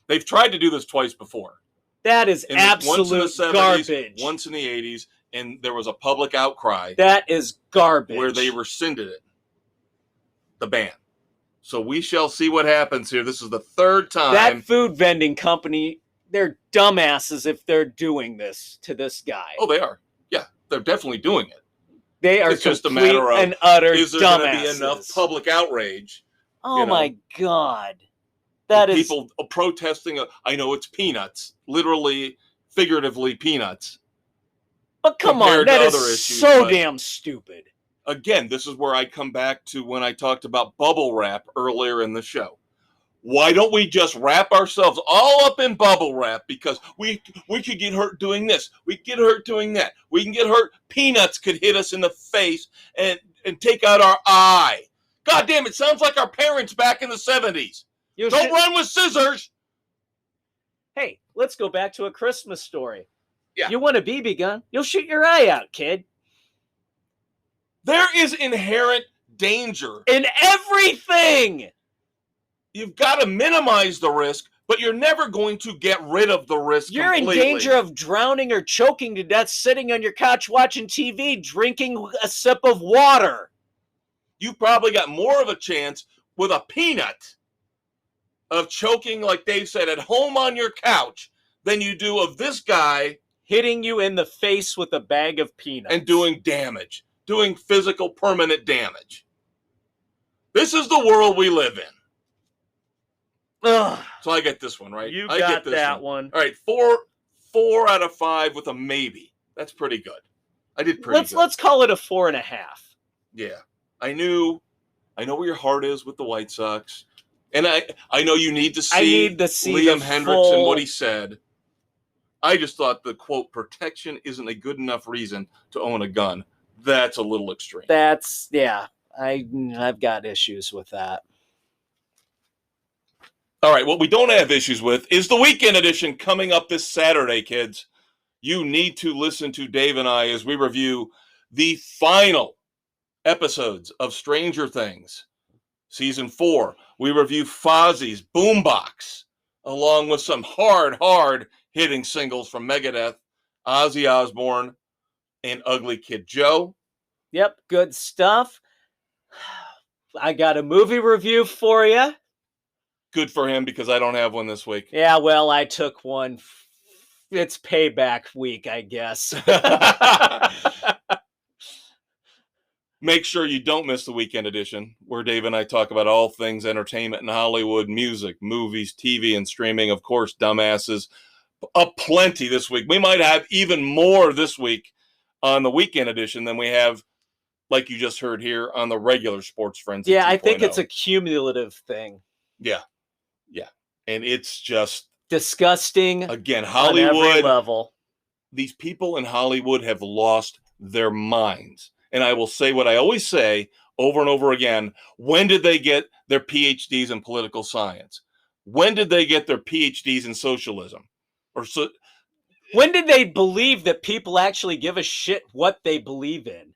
They've tried to do this twice before. That is absolute once in the 70s, garbage. Once in the 80s, and there was a public outcry. That is garbage. Where they rescinded it, the ban. So we shall see what happens here. This is the 3rd time. That food vending company, they're dumbasses if they're doing this to this guy. Oh, they are. Yeah, they're definitely doing it. They are it's just a matter of and utter is there dumbasses. going to be enough public outrage? Oh, my God. That is people protesting. I know it's peanuts, literally, figuratively peanuts. But come on, that is so damn stupid. Again, this is where I come back to when I talked about bubble wrap earlier in the show. Why don't we just wrap ourselves all up in bubble wrap? Because we could get hurt doing this. We could get hurt doing that. We can get hurt. Peanuts could hit us in the face and take out our eye. God damn, it sounds like our parents back in the 70s. Don't run with scissors. Hey, let's go back to A Christmas Story. Yeah. You want a BB gun? You'll shoot your eye out, kid. There is inherent danger in everything. You've got to minimize the risk, but you're never going to get rid of the risk completely. In danger of drowning or choking to death sitting on your couch watching TV, drinking a sip of water. You probably got more of a chance with a peanut of choking, like Dave said, at home on your couch than you do of this guy hitting you in the face with a bag of peanuts and doing damage, doing physical permanent damage. This is the world we live in. Ugh. So I get this one, right? I got this that one. All right, 4 out of 5 with a maybe. That's pretty good. I did pretty good. Let's call it a 4.5. Yeah. I know where your heart is with the White Sox. And I know you need to see Liam Hendriks and what he said. I just thought the quote, protection isn't a good enough reason to own a gun. That's a little extreme. I've got issues with that. All right, what we don't have issues with is the weekend edition coming up this Saturday, kids. You need to listen to Dave and I as we review the final episodes of Stranger Things, Season 4. We review Fozzie's Boombox, along with some hard-hitting singles from Megadeth, Ozzy Osbourne, and Ugly Kid Joe. Yep, good stuff. I got a movie review for you. Good for him because I don't have one this week. Yeah, well, I took one. It's payback week, I guess. Make sure you don't miss the weekend edition, where Dave and I talk about all things entertainment in Hollywood, music, movies, TV, and streaming. Of course, dumbasses. Plenty this week. We might have even more this week on the weekend edition than we have, like you just heard here, on the regular Sports Frenzy. Yeah, I think it's a cumulative thing. Yeah. And it's just disgusting. Again, Hollywood. On every level. These people in Hollywood have lost their minds. And I will say what I always say over and over again. When did they get their PhDs in political science? When did they get their PhDs in socialism? When did they believe that people actually give a shit what they believe in?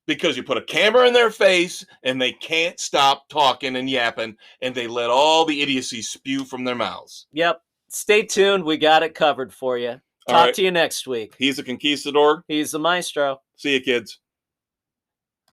Because you put a camera in their face and they can't stop talking and yapping, and they let all the idiocy spew from their mouths. Yep. Stay tuned. We got it covered for you. Talk to you next week. He's the conquistador. He's the maestro. See you, kids.